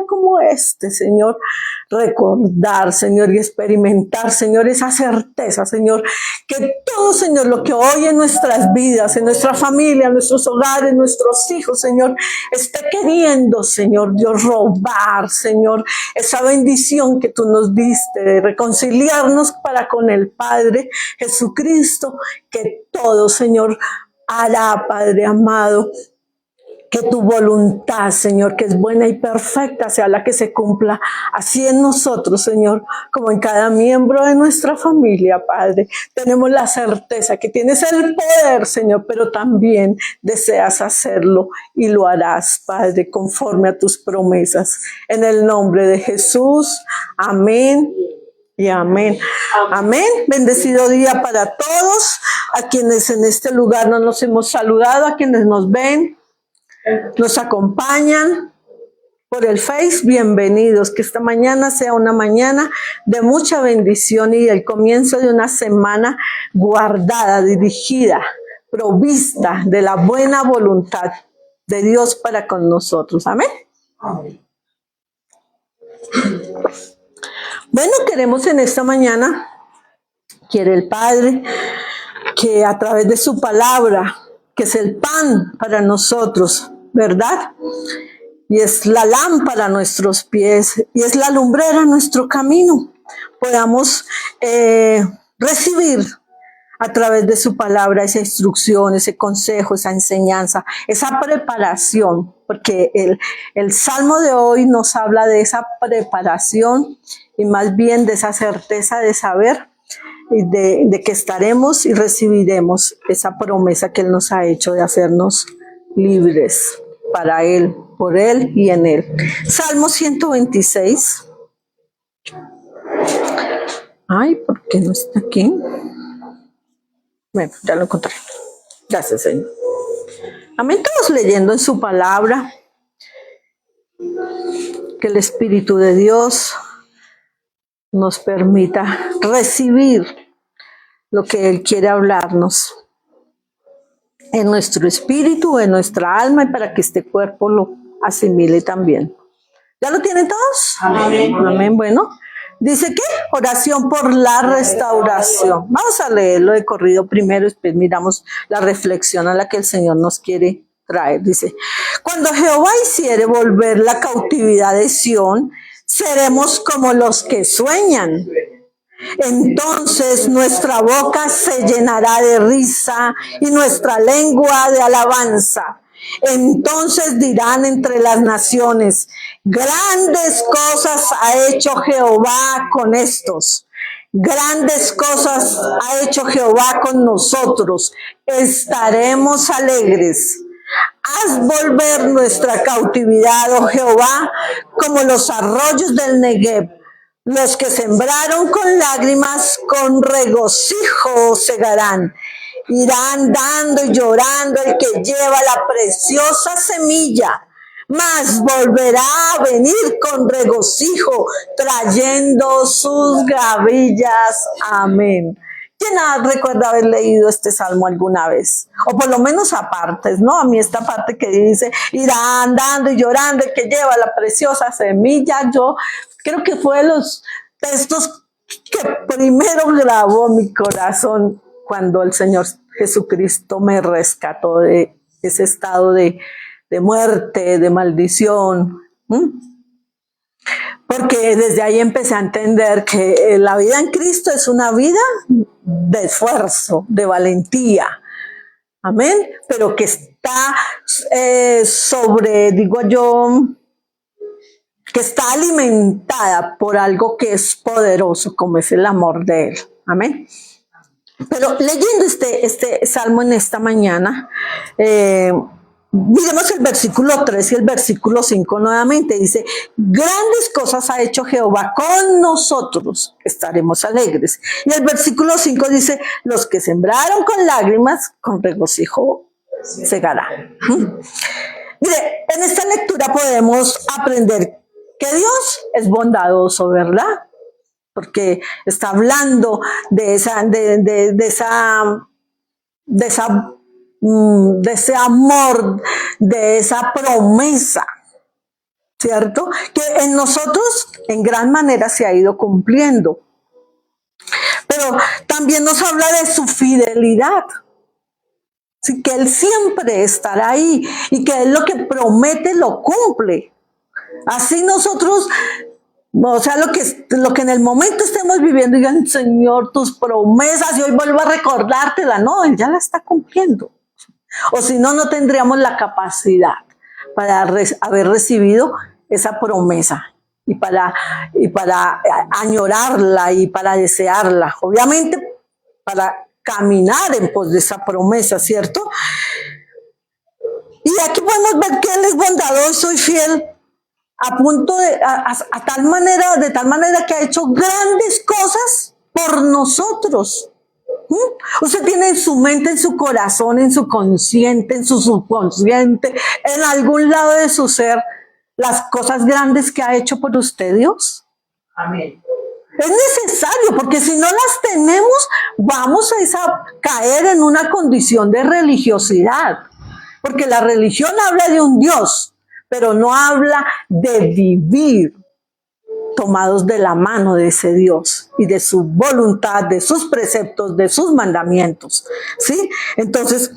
como este, Señor, recordar, Señor, y experimentar, Señor, esa certeza, Señor, que todo, Señor, lo que hoy en nuestras vidas, en nuestra familia, en nuestros hogares, en nuestros hijos, Señor, esté queriendo, Señor, Dios, robar, Señor, esa bendición que tú nos diste de reconciliarnos para con el Padre Jesucristo, que todo, Señor, hará, Padre amado, que tu voluntad, Señor, que es buena y perfecta, sea la que se cumpla así en nosotros, Señor, como en cada miembro de nuestra familia, Padre. Tenemos la certeza que tienes el poder, Señor, pero también deseas hacerlo y lo harás, Padre, conforme a tus promesas. En el nombre de Jesús, amén. Y amén. Amén. Bendecido día para todos, a quienes en este lugar no nos hemos saludado, a quienes nos ven, nos acompañan por el Face, bienvenidos. Que esta mañana sea una mañana de mucha bendición y el comienzo de una semana guardada, dirigida, provista de la buena voluntad de Dios para con nosotros. Amén. Amén. Bueno, queremos en esta mañana, quiere el Padre, que a través de su palabra, que es el pan para nosotros, ¿verdad? Y es la lámpara a nuestros pies, y es la lumbrera a nuestro camino, podamos recibir a través de su palabra esa instrucción, ese consejo, esa enseñanza, esa preparación, porque el Salmo de hoy nos habla de esa preparación y más bien de esa certeza de saber y de que estaremos y recibiremos esa promesa que Él nos ha hecho de hacernos libres para Él, por Él y en Él. Salmo 126. Ay, ¿por qué no está aquí? Bueno, ya lo encontré. Gracias, Señor. Amén. Todos leyendo en su palabra. Que el Espíritu de Dios nos permita recibir lo que Él quiere hablarnos en nuestro espíritu, en nuestra alma, y para que este cuerpo lo asimile también. ¿Ya lo tienen todos? Amén. Amén. Bueno, dice que oración por la restauración. Vamos a leerlo de corrido primero, después miramos la reflexión a la que el Señor nos quiere traer. Dice: cuando Jehová hiciere volver la cautividad de Sión, seremos como los que sueñan. Entonces nuestra boca se llenará de risa y nuestra lengua de alabanza. Entonces dirán entre las naciones: grandes cosas ha hecho Jehová con estos. Grandes cosas ha hecho Jehová con nosotros. Estaremos alegres. Haz volver nuestra cautividad, oh Jehová, como los arroyos del Negev. Los que sembraron con lágrimas, con regocijo segarán. Irán dando y llorando el que lleva la preciosa semilla, mas volverá a venir con regocijo, trayendo sus gavillas. Amén. ¿Quién recuerda haber leído este salmo alguna vez? O por lo menos a partes, ¿no? A mí esta parte que dice, irá andando y llorando el que lleva la preciosa semilla, yo creo que fue de los textos que primero grabó mi corazón cuando el Señor Jesucristo me rescató de ese estado de muerte, de maldición. Porque desde ahí empecé a entender que la vida en Cristo es una vida de esfuerzo, de valentía. Amén. Pero que está digo yo, que está alimentada por algo que es poderoso, como es el amor de Él. Amén. Pero leyendo este salmo en esta mañana, miremos el versículo 3 y el versículo 5 nuevamente. Dice: grandes cosas ha hecho Jehová con nosotros, estaremos alegres. Y el versículo 5 dice: los que sembraron con lágrimas, con regocijo segarán. Mire, en esta lectura podemos aprender que Dios es bondadoso, ¿verdad? Porque está hablando de ese amor, de esa promesa ¿cierto? Que en nosotros en gran manera se ha ido cumpliendo. Pero también nos habla de su fidelidad. Sí, que Él siempre estará ahí y que Él lo que promete lo cumple. Así nosotros, o sea, lo que en el momento estemos viviendo, digan, Señor, tus promesas, y hoy vuelvo a recordártela. No, Él ya la está cumpliendo. O si no, no tendríamos la capacidad para haber recibido esa promesa y para añorarla y para desearla. Obviamente, para caminar en pos de esa promesa, ¿cierto? Y aquí podemos ver que Él es bondadoso y fiel a punto de, de tal manera que ha hecho grandes cosas por nosotros. Usted tiene en su mente, en su corazón, en su consciente, en su subconsciente, en algún lado de su ser, las cosas grandes que ha hecho por usted, Dios. Amén. Es necesario, porque si no las tenemos, vamos a caer en una condición de religiosidad. Porque la religión habla de un Dios, pero no habla de vivir tomados de la mano de ese Dios y de su voluntad, de sus preceptos, de sus mandamientos. ¿Sí? Entonces,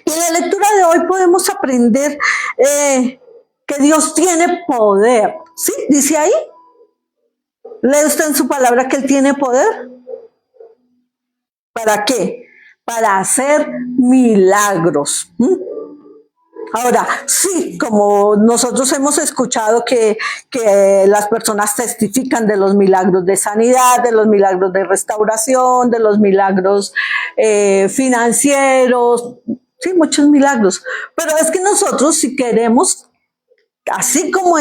en la lectura de hoy podemos aprender que Dios tiene poder. ¿Sí? Dice ahí. ¿Lee usted en su palabra que Él tiene poder? ¿Para qué? Para hacer milagros. Ahora, sí, como nosotros hemos escuchado que las personas testifican de los milagros de sanidad, de los milagros de restauración, de los milagros financieros, sí, muchos milagros. Pero es que nosotros, si queremos, así como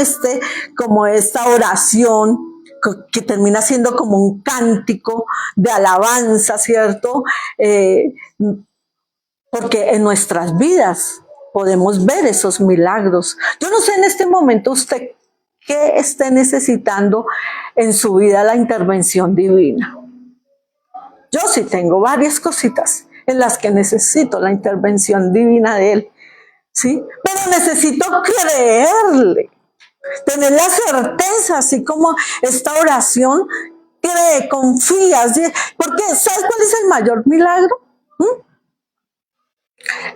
esta oración, que termina siendo como un cántico de alabanza, ¿cierto? Porque en nuestras vidas podemos ver esos milagros. Yo no sé en este momento usted qué esté necesitando en su vida la intervención divina. Yo sí tengo varias cositas en las que necesito la intervención divina de Él, ¿sí? Pero necesito creerle. Tener la certeza, así como esta oración, cree, confías, porque ¿sabes cuál es el mayor milagro?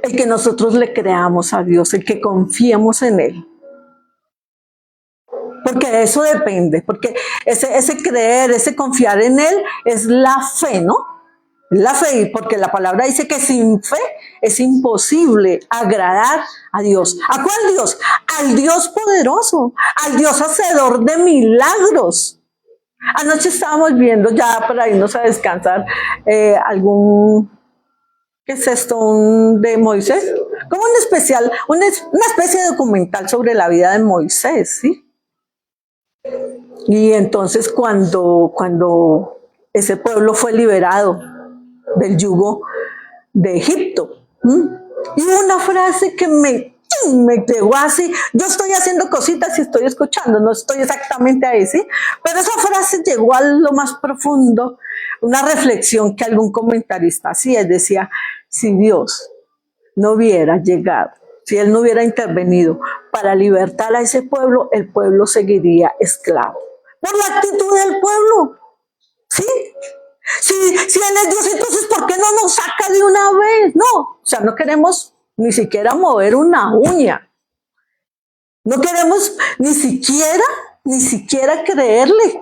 El que nosotros le creamos a Dios, el que confiemos en Él. Porque de eso depende, porque ese creer, ese confiar en Él es la fe, ¿no? La fe, porque la palabra dice que sin fe es imposible agradar a Dios. ¿A cuál Dios? Al Dios poderoso, al Dios hacedor de milagros. Anoche estábamos viendo, ya para irnos a descansar, ¿qué es esto? De Moisés. Como un especial, una especie de documental sobre la vida de Moisés, ¿sí? Y entonces cuando ese pueblo fue liberado del yugo de Egipto. Y una frase que me llegó así, yo estoy haciendo cositas y estoy escuchando, no estoy exactamente ahí, ¿sí? Pero esa frase llegó a lo más profundo, una reflexión que algún comentarista hacía, decía, si Dios no hubiera llegado, si Él no hubiera intervenido para libertar a ese pueblo, el pueblo seguiría esclavo. Por la actitud del pueblo, ¿sí? Si Él es Dios, entonces ¿por qué no nos saca de una vez? No, o sea, no queremos ni siquiera mover una uña. No queremos ni siquiera creerle.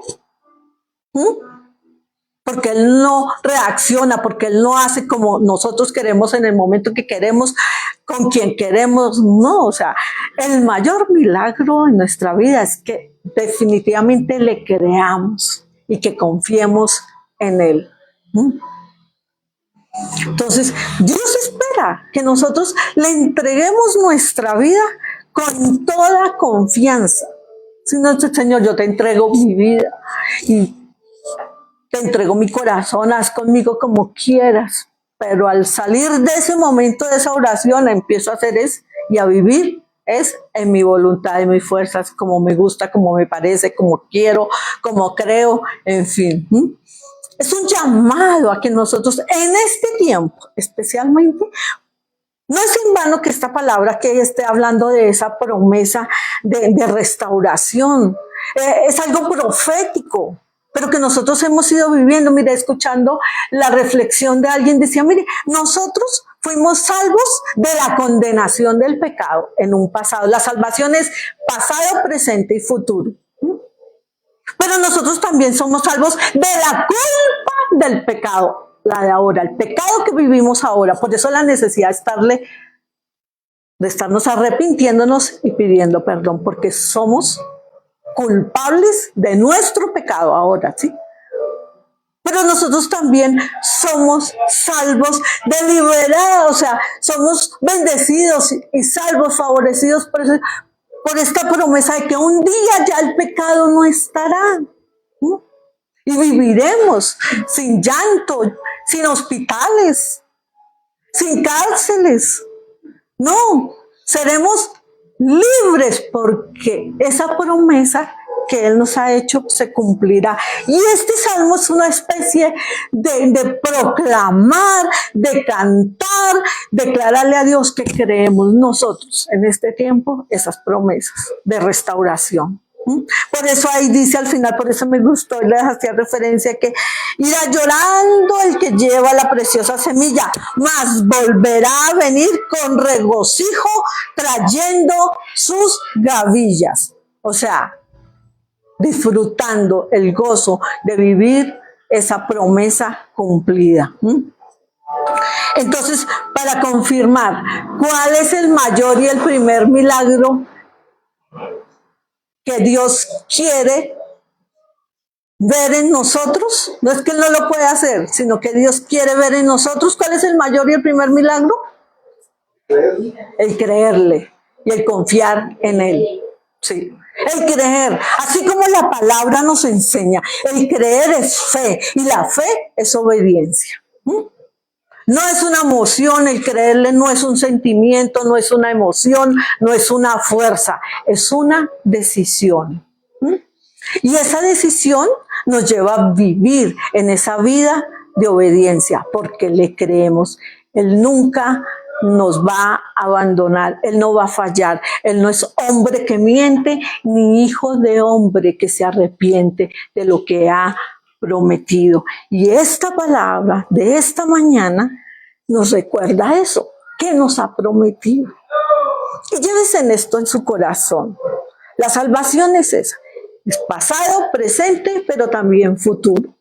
Porque Él no reacciona, porque Él no hace como nosotros queremos en el momento que queremos, con quien queremos. No, o sea, el mayor milagro en nuestra vida es que definitivamente le creamos y que confiemos en Él. Entonces, Dios espera que nosotros le entreguemos nuestra vida con toda confianza. Si no, Señor, yo te entrego mi vida y te entrego mi corazón, haz conmigo como quieras. Pero al salir de ese momento, de esa oración, empiezo a hacer y a vivir en mi voluntad, en mis fuerzas, como me gusta, como me parece, como quiero, como creo, en fin. Es un llamado a que nosotros en este tiempo, especialmente, No es en vano que esta palabra que esté hablando de esa promesa de restauración. Es algo profético, pero que nosotros hemos ido viviendo. Mire, escuchando la reflexión de alguien, decía, mire, nosotros fuimos salvos de la condenación del pecado en un pasado. La salvación es pasado, presente y futuro. Pero nosotros también somos salvos de la culpa del pecado, la de ahora, el pecado que vivimos ahora. Por eso la necesidad de estarnos arrepintiéndonos y pidiendo perdón, porque somos culpables de nuestro pecado ahora, ¿sí? Pero nosotros también somos salvos, deliberados, o sea, somos bendecidos y salvos, favorecidos por esta promesa de que un día ya el pecado no estará. ¿No? Y viviremos sin llanto, sin hospitales, sin cárceles. No, seremos libres porque esa promesa que Él nos ha hecho se cumplirá. Y este salmo es una especie de proclamar, de cantar, declararle a Dios que creemos nosotros en este tiempo esas promesas de restauración. Por eso ahí dice al final, por eso me gustó y le hacía referencia que irá llorando el que lleva la preciosa semilla, mas volverá a venir con regocijo trayendo sus gavillas. O sea, disfrutando el gozo de vivir esa promesa cumplida. Entonces, para confirmar, ¿cuál es el mayor y el primer milagro que Dios quiere ver en nosotros? No es que Él no lo puede hacer, sino que Dios quiere ver en nosotros. ¿Cuál es el mayor y el primer milagro? El creerle y el confiar en Él. Sí. El creer, así como la palabra nos enseña, el creer es fe y la fe es obediencia. No es una emoción, el creerle no es un sentimiento, no es una emoción, no es una fuerza, es una decisión. Y esa decisión nos lleva a vivir en esa vida de obediencia, porque le creemos. Él nunca nos va a abandonar, Él no va a fallar, Él no es hombre que miente, ni hijo de hombre que se arrepiente de lo que ha prometido. Y esta palabra de esta mañana nos recuerda eso, que nos ha prometido. Y llévese en esto en su corazón. La salvación es esa, es pasado, presente, pero también futuro.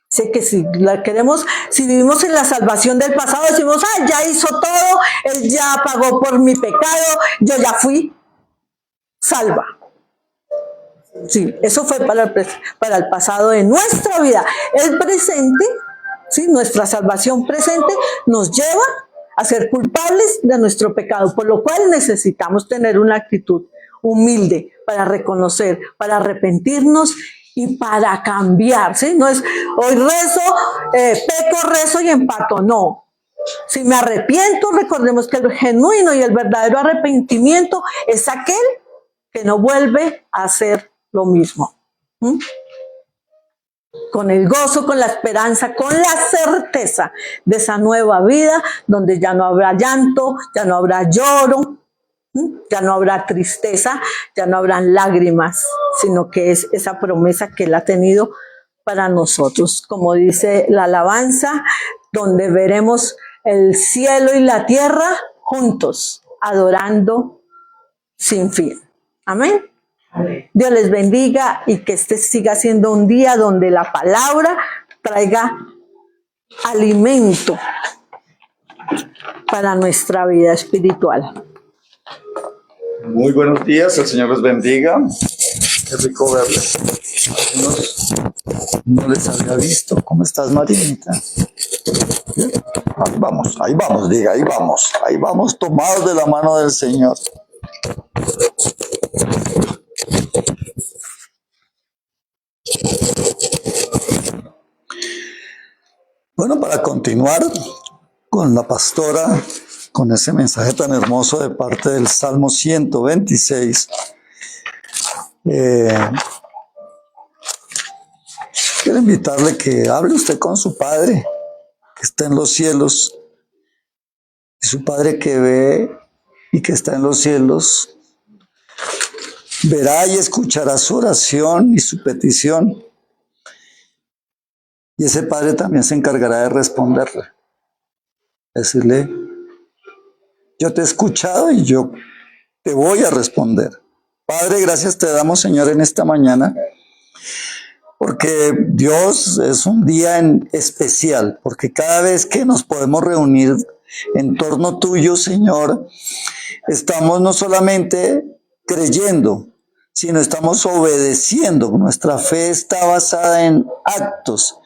Sé que si la queremos, si vivimos en la salvación del pasado, decimos, ya hizo todo, Él ya pagó por mi pecado, yo ya fui salva. Sí, eso fue para el pasado de nuestra vida. El presente, ¿sí? Nuestra salvación presente nos lleva a ser culpables de nuestro pecado, por lo cual necesitamos tener una actitud humilde para reconocer, para arrepentirnos y para cambiar, ¿sí? No es hoy rezo, peco, rezo y empato, no. Si me arrepiento, recordemos que el genuino y el verdadero arrepentimiento es aquel que no vuelve a hacer lo mismo. Con el gozo, con la esperanza, con la certeza de esa nueva vida donde ya no habrá llanto, ya no habrá lloro, ya no habrá tristeza, ya no habrán lágrimas, sino que es esa promesa que Él ha tenido para nosotros. Como dice la alabanza, donde veremos el cielo y la tierra juntos, adorando sin fin. Amén. Dios les bendiga y que este siga siendo un día donde la palabra traiga alimento para nuestra vida espiritual. Muy buenos días, el Señor les bendiga. Qué rico verles. No les había visto. ¿Cómo estás, Marinita? Ahí vamos, diga, ahí vamos tomados de la mano del Señor. Bueno, para continuar con la pastora, con ese mensaje tan hermoso de parte del Salmo 126, quiero invitarle que hable usted con su Padre, que está en los cielos. su Padre que ve y que está en los cielos verá y escuchará su oración y su petición. Y ese Padre también se encargará de responderle. Decirle, yo te he escuchado y yo te voy a responder. Padre, gracias te damos, Señor, en esta mañana, porque Dios es un día especial, porque cada vez que nos podemos reunir en torno tuyo, Señor, estamos no solamente creyendo, sino estamos obedeciendo. Nuestra fe está basada en actos,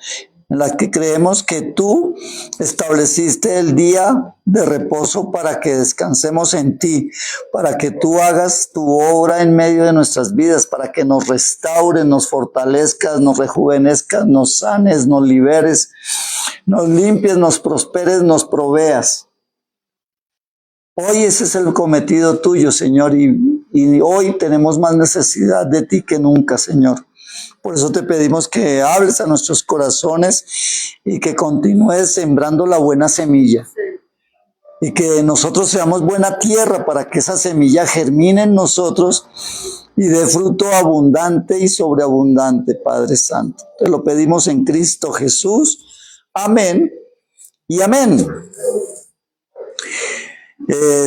en la que creemos que tú estableciste el día de reposo para que descansemos en ti, para que tú hagas tu obra en medio de nuestras vidas, para que nos restaures, nos fortalezcas, nos rejuvenezcas, nos sanes, nos liberes, nos limpies, nos prosperes, nos proveas. Hoy ese es el cometido tuyo, Señor, y hoy tenemos más necesidad de ti que nunca, Señor. Por eso te pedimos que hables a nuestros corazones y que continúes sembrando la buena semilla. Y que nosotros seamos buena tierra para que esa semilla germine en nosotros y dé fruto abundante y sobreabundante, Padre Santo. Te lo pedimos en Cristo Jesús. Amén y amén.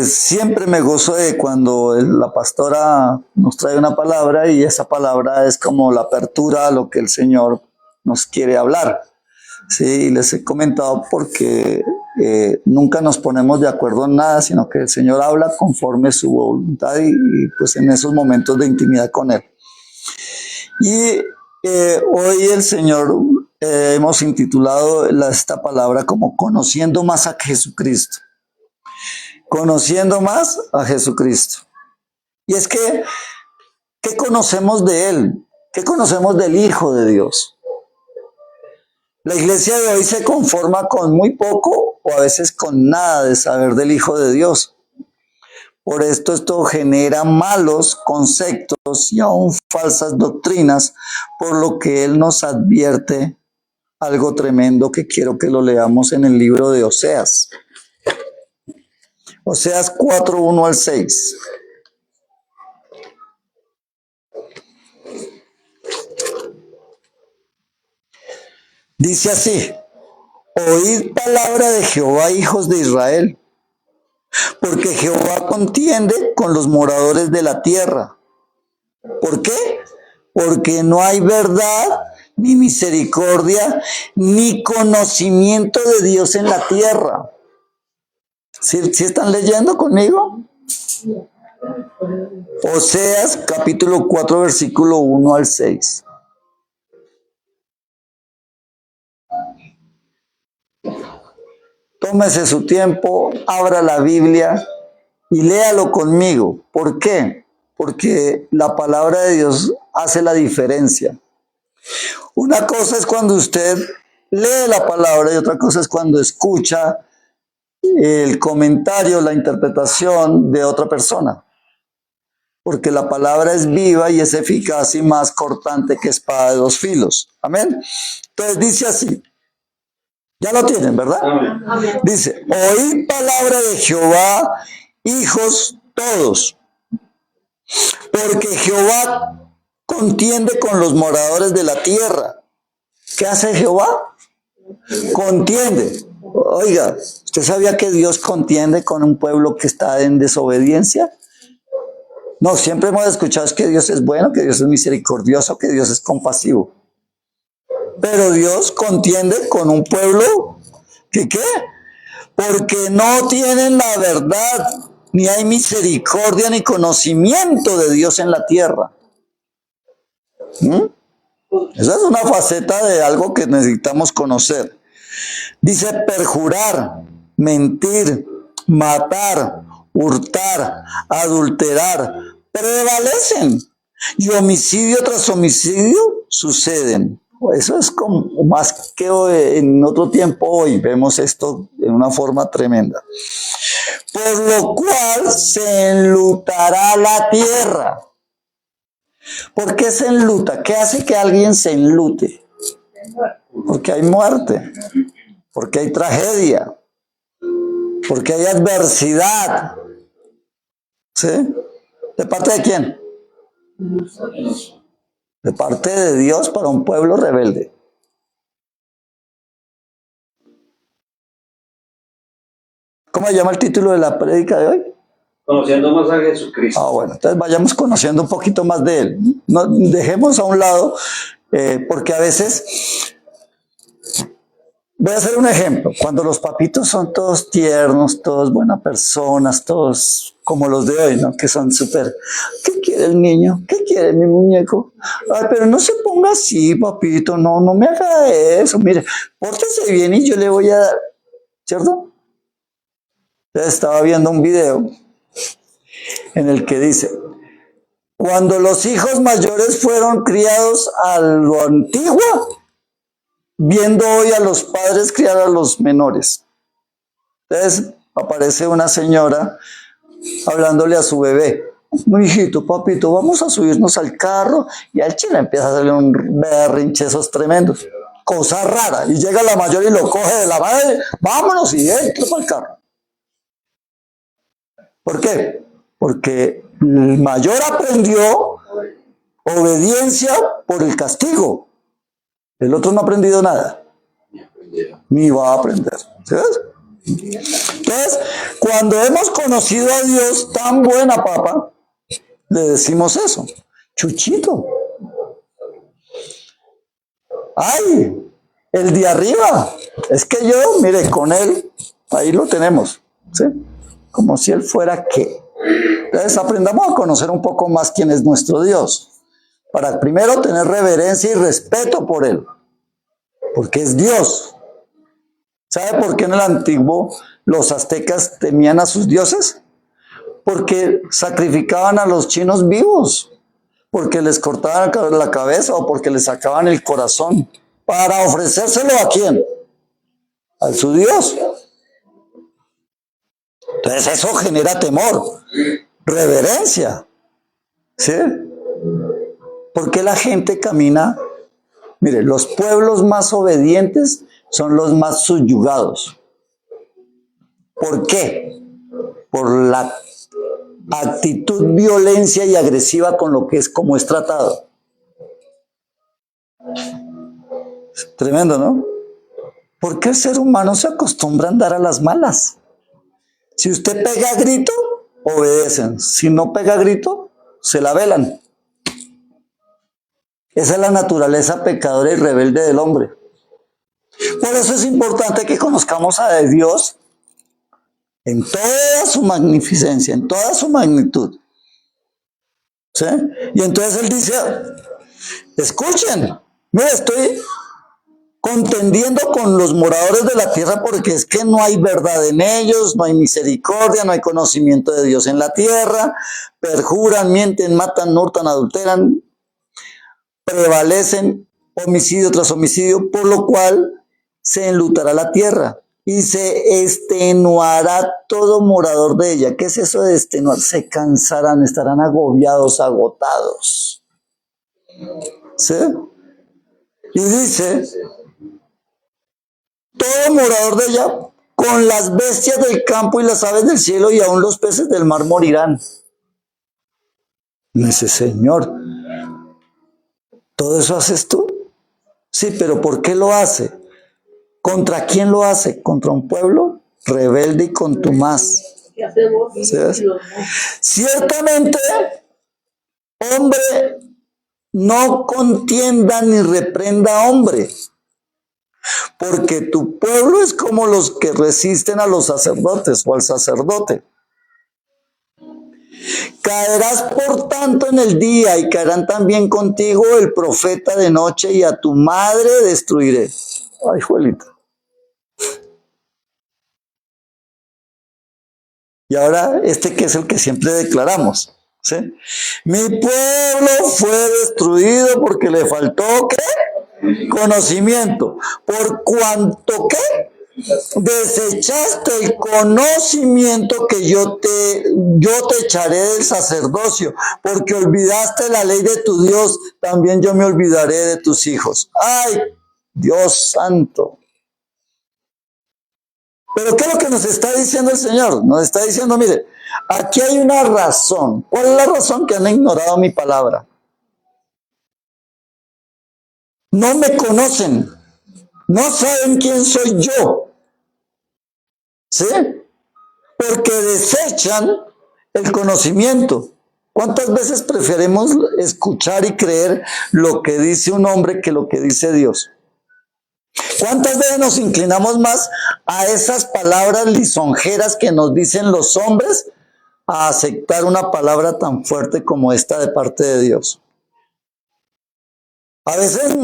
Siempre me gozo de cuando la pastora nos trae una palabra y esa palabra es como la apertura a lo que el Señor nos quiere hablar. Sí, les he comentado porque nunca nos ponemos de acuerdo en nada, sino que el Señor habla conforme su voluntad y pues en esos momentos de intimidad con Él. Y hoy el Señor hemos intitulado esta palabra como conociendo más a Jesucristo. Conociendo más a Jesucristo. Y es que, ¿qué conocemos de Él? ¿Qué conocemos del Hijo de Dios? La iglesia de hoy se conforma con muy poco o a veces con nada de saber del Hijo de Dios. Por esto genera malos conceptos y aún falsas doctrinas, por lo que Él nos advierte algo tremendo que quiero que lo leamos en el libro de Oseas. Oseas 4, 1 al 6. Dice así: oíd palabra de Jehová, hijos de Israel, porque Jehová contiende con los moradores de la tierra. ¿Por qué? Porque no hay verdad, ni misericordia, ni conocimiento de Dios en la tierra. ¿Sí están leyendo conmigo? Oseas capítulo 4, versículo 1 al 6. Tómese su tiempo, abra la Biblia y léalo conmigo. ¿Por qué? Porque la palabra de Dios hace la diferencia. Una cosa es cuando usted lee la palabra y otra cosa es cuando escucha el comentario, la interpretación de otra persona. Porque la palabra es viva y es eficaz y más cortante que espada de dos filos. Amén. Entonces dice así. Ya lo tienen, ¿verdad? Amén. Dice, oíd palabra de Jehová, hijos todos, porque Jehová contiende con los moradores de la tierra. ¿Qué hace Jehová? Contiende. Oiga, ¿usted sabía que Dios contiende con un pueblo que está en desobediencia? No, siempre hemos escuchado que Dios es bueno, que Dios es misericordioso, que Dios es compasivo. Pero Dios contiende con un pueblo que ¿qué? Porque no tienen la verdad, ni hay misericordia ni conocimiento de Dios en la tierra. Esa es una faceta de algo que necesitamos conocer. Dice perjurar, mentir, matar, hurtar, adulterar, prevalecen. Y homicidio tras homicidio suceden. Eso es como más que en otro tiempo hoy. Vemos esto de una forma tremenda. Por lo cual se enlutará la tierra. ¿Por qué se enluta? ¿Qué hace que alguien se enlute? Porque hay muerte. Porque hay tragedia. porque hay adversidad. ¿Sí? ¿De parte de quién? De parte de Dios para un pueblo rebelde. ¿Cómo se llama el título de la prédica de hoy? Conociendo más a Jesucristo. Ah, bueno, entonces vayamos conociendo un poquito más de Él. No, dejemos a un lado, porque a veces, voy a hacer un ejemplo, cuando los papitos son todos tiernos, todos buenas personas, todos como los de hoy, ¿no? Que son súper, ¿qué quiere el niño? ¿Qué quiere mi muñeco? Ay, pero no se ponga así, papito, no me haga eso, mire, pórtese bien y yo le voy a dar, ¿cierto? Entonces estaba viendo un video en el que dice, cuando los hijos mayores fueron criados a lo antiguo, viendo hoy a los padres criar a los menores. Entonces aparece una señora hablándole a su bebé. No, hijito, papito, vamos a subirnos al carro. Y al chile empieza a hacerle un berrinche esos tremendos. Cosa rara. Y llega la mayor y lo coge de la madre. Vámonos y entra para el carro. ¿Por qué? Porque el mayor aprendió obediencia por el castigo. El otro no ha aprendido nada. Ni va a aprender. ¿Sí ves? Entonces, cuando hemos conocido a Dios tan buena, papá, le decimos eso. Chuchito. Ay, el de arriba. Es que yo, mire, con él, ahí lo tenemos. ¿Sí? Como si él fuera qué. Entonces, aprendamos a conocer un poco más quién es nuestro Dios. Para primero tener reverencia y respeto por él. Porque es Dios. ¿Sabe por qué en el antiguo los aztecas temían a sus dioses? Porque sacrificaban a los chinos vivos, porque les cortaban la cabeza o porque les sacaban el corazón, para ofrecérselo ¿a quién? A su Dios. Entonces eso genera temor, reverencia. ¿Sí? ¿Por qué la gente camina? Mire, los pueblos más obedientes son los más subyugados. ¿Por qué? Por la actitud violencia y agresiva con lo que es como es tratado. Es tremendo, ¿no? ¿Por qué el ser humano se acostumbra a andar a las malas? Si usted pega a grito, obedecen. Si no pega a grito, se la velan. Esa es la naturaleza pecadora y rebelde del hombre. Por eso es importante que conozcamos a Dios en toda su magnificencia, en toda su magnitud. ¿Sí? Y entonces él dice, escuchen, mira, estoy contendiendo con los moradores de la tierra porque es que no hay verdad en ellos, no hay misericordia, no hay conocimiento de Dios en la tierra, perjuran, mienten, matan, hurtan, adulteran, prevalecen homicidio tras homicidio, por lo cual se enlutará la tierra y se extenuará todo morador de ella. ¿Qué es eso de extenuar? Se cansarán, estarán agobiados, agotados. ¿Sí? Y dice, todo morador de ella, con las bestias del campo y las aves del cielo y aún los peces del mar morirán. Dice, Señor, ¿todo eso haces tú? Sí, pero ¿por qué lo hace? ¿Contra quién lo hace? Contra un pueblo rebelde y contumaz. ¿Sí ves? Ciertamente, hombre, no contienda ni reprenda a hombre, porque tu pueblo es como los que resisten a los sacerdotes o al sacerdote. Caerás por tanto en el día y caerán también contigo el profeta de noche y a tu madre destruiré. Ay, Juelita. Y ahora que es el que siempre declaramos. ¿Sí? Mi pueblo fue destruido porque le faltó ¿qué? Conocimiento. Por cuanto ¿qué? Desechaste el conocimiento que yo te echaré del sacerdocio, porque olvidaste la ley de tu Dios, también yo me olvidaré de tus hijos. ¡Ay, Dios santo! Pero ¿qué es lo que nos está diciendo el Señor? Nos está diciendo, mire, aquí hay una razón. ¿Cuál es la razón que han ignorado mi palabra? No me conocen, no saben quién soy yo, ¿sí? Porque desechan el conocimiento. ¿Cuántas veces preferimos escuchar y creer lo que dice un hombre que lo que dice Dios? ¿Cuántas veces nos inclinamos más a esas palabras lisonjeras que nos dicen los hombres a aceptar una palabra tan fuerte como esta de parte de Dios? A veces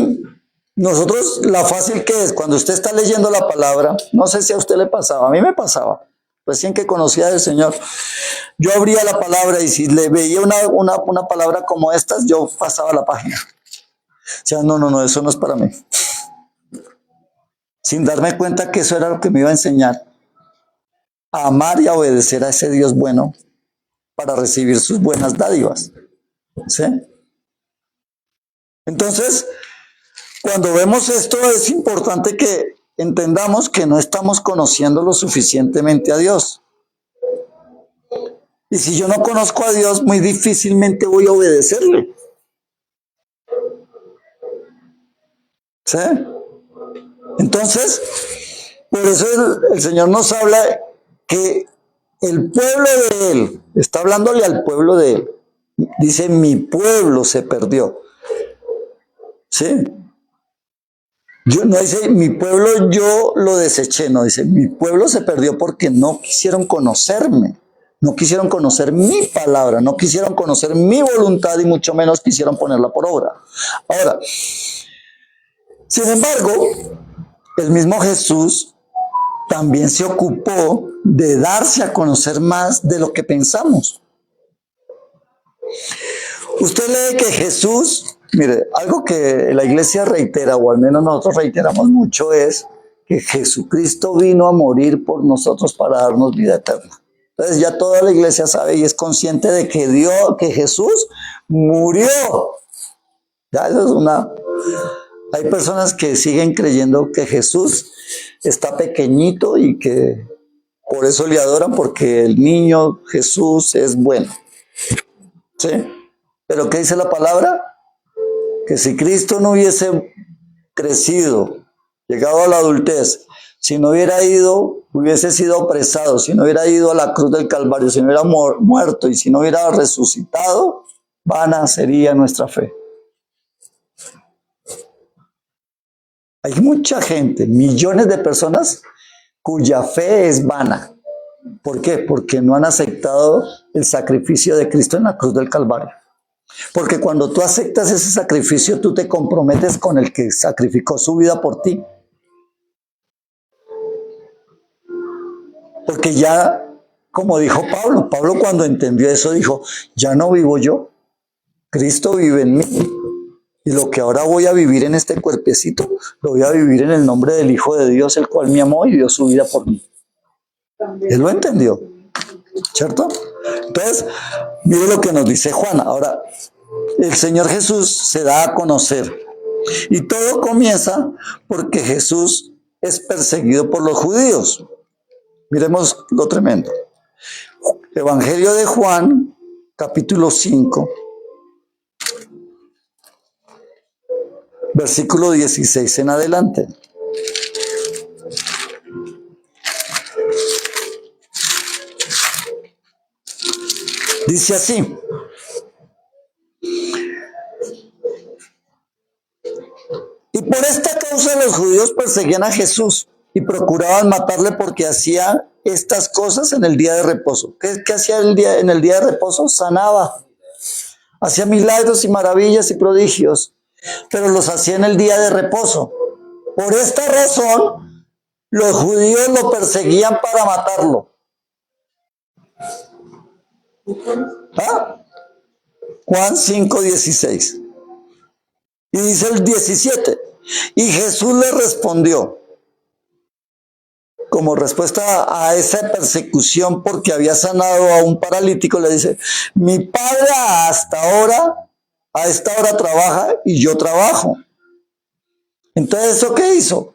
nosotros, la fácil que es, cuando usted está leyendo la palabra, no sé si a usted le pasaba, a mí me pasaba, recién que conocía del Señor, yo abría la palabra y si le veía una palabra como estas, yo pasaba la página. O sea, no, eso no es para mí. Sin darme cuenta que eso era lo que me iba a enseñar a amar y a obedecer a ese Dios bueno para recibir sus buenas dádivas. ¿Sí? Entonces, cuando vemos esto, es importante que entendamos que no estamos conociendo lo suficientemente a Dios. Y si yo no conozco a Dios, muy difícilmente voy a obedecerle. ¿Sí? Entonces, por eso el Señor nos habla que el pueblo de Él, está hablándole al pueblo de Él, dice, mi pueblo se perdió. ¿Sí? No dice, mi pueblo yo lo deseché, no, dice, mi pueblo se perdió porque no quisieron conocerme, no quisieron conocer mi palabra, no quisieron conocer mi voluntad y mucho menos quisieron ponerla por obra. Ahora, sin embargo, el mismo Jesús también se ocupó de darse a conocer más de lo que pensamos. Usted lee que Jesús, mire, algo que la iglesia reitera, o al menos nosotros reiteramos mucho, es que Jesucristo vino a morir por nosotros para darnos vida eterna. Entonces ya toda la iglesia sabe y es consciente de que Jesús murió. Ya eso es una... Hay personas que siguen creyendo que Jesús está pequeñito y que por eso le adoran, porque el niño Jesús es bueno. ¿Sí? Pero ¿qué dice la palabra? Que si Cristo no hubiese crecido, llegado a la adultez, si no hubiera ido, hubiese sido apresado, si no hubiera ido a la cruz del Calvario, si no hubiera muerto y si no hubiera resucitado, vana sería nuestra fe. Hay mucha gente, millones de personas cuya fe es vana. ¿Por qué? Porque no han aceptado el sacrificio de Cristo en la cruz del Calvario. Porque cuando tú aceptas ese sacrificio, tú te comprometes con el que sacrificó su vida por ti. Porque ya, como dijo Pablo cuando entendió eso dijo, ya no vivo yo, Cristo vive en mí. Y lo que ahora voy a vivir en este cuerpecito, lo voy a vivir en el nombre del Hijo de Dios, el cual me amó y dio su vida por mí. Él lo entendió, ¿cierto? Entonces, mire lo que nos dice Juan. Ahora, el Señor Jesús se da a conocer. Y todo comienza porque Jesús es perseguido por los judíos. Miremos lo tremendo. Evangelio de Juan, capítulo 5, versículo 16 en adelante. Dice así. Y por esta causa los judíos perseguían a Jesús y procuraban matarle porque hacía estas cosas en el día de reposo. ¿Qué hacía en el día de reposo? Sanaba. Hacía milagros y maravillas y prodigios, pero los hacía en el día de reposo. Por esta razón, los judíos lo perseguían para matarlo. ¿Ah? Juan 5:16. Y dice el 17. Y Jesús le respondió, como respuesta a esa persecución porque había sanado a un paralítico, le dice, mi padre a esta hora trabaja y yo trabajo. Entonces, ¿eso qué hizo?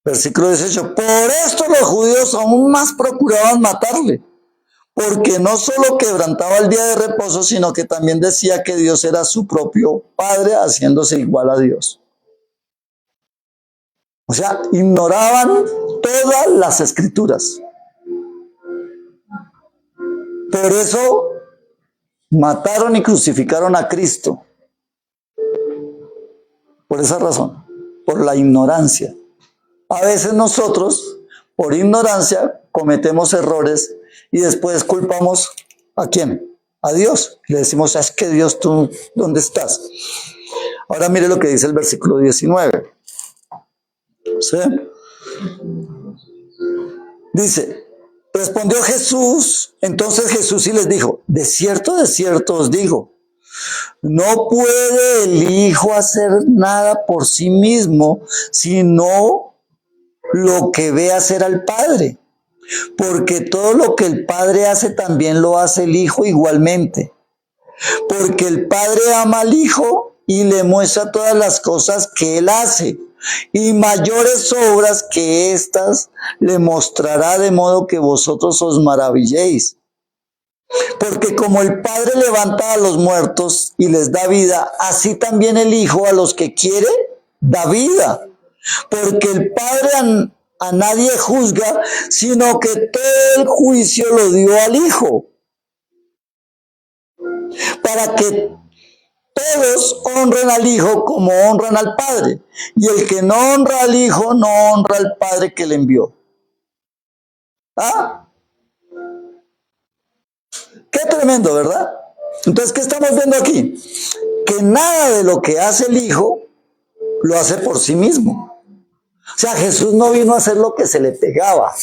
Versículo 18. Por esto los judíos aún más procuraban matarle, porque no solo quebrantaba el día de reposo, sino que también decía que Dios era su propio Padre, haciéndose igual a Dios. O sea, ignoraban todas las escrituras. Por eso mataron y crucificaron a Cristo. Por esa razón, por la ignorancia. A veces nosotros, por ignorancia, cometemos errores y después culpamos ¿a quién? A Dios. Le decimos, es que Dios, ¿tú dónde estás? Ahora mire lo que dice el versículo 19. ¿Sí? Dice, respondió Jesús, entonces Jesús y les dijo, de cierto os digo, no puede el Hijo hacer nada por sí mismo, sino lo que ve hacer al Padre. Porque todo lo que el Padre hace también lo hace el Hijo igualmente. Porque el Padre ama al Hijo y le muestra todas las cosas que Él hace. Y mayores obras que éstas le mostrará, de modo que vosotros os maravilléis. Porque como el Padre levanta a los muertos y les da vida, así también el Hijo a los que quiere da vida. Porque el Padre a nadie juzga, sino que todo el juicio lo dio al Hijo, para que todos honren al Hijo como honran al Padre. Y el que no honra al Hijo, no honra al Padre que le envió. ¿Ah? Qué tremendo, ¿verdad? Entonces, ¿qué estamos viendo aquí? Que nada de lo que hace el Hijo lo hace por sí mismo. O sea, Jesús no vino a hacer lo que se le pegaba,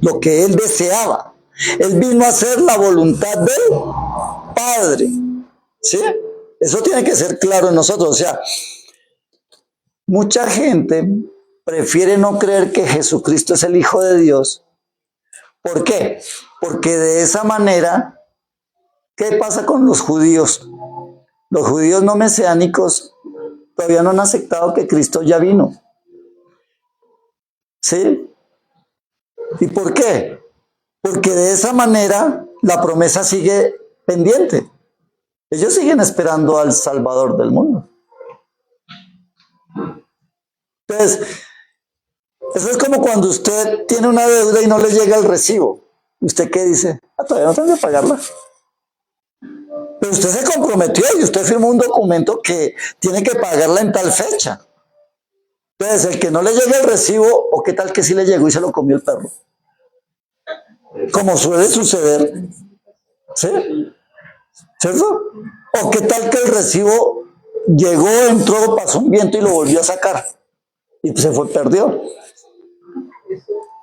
lo que Él deseaba. Él vino a hacer la voluntad del Padre. ¿Sí? Eso tiene que ser claro en nosotros. O sea, mucha gente prefiere no creer que Jesucristo es el Hijo de Dios. ¿Por qué? Porque de esa manera, ¿qué pasa con los judíos? Los judíos no mesiánicos todavía no han aceptado que Cristo ya vino. ¿Sí? ¿Y por qué? Porque de esa manera la promesa sigue pendiente. Ellos siguen esperando al Salvador del mundo. Entonces, eso es como cuando usted tiene una deuda y no le llega el recibo. ¿Usted qué dice? Todavía no tengo que pagarla. Pero usted se comprometió y usted firmó un documento que tiene que pagarla en tal fecha. Entonces, el que no le llega el recibo, o qué tal que sí le llegó y se lo comió el perro. Como suele suceder. ¿Sí? ¿Cierto? O qué tal que el recibo llegó, entró, pasó un viento y lo volvió a sacar. Y se fue, perdió.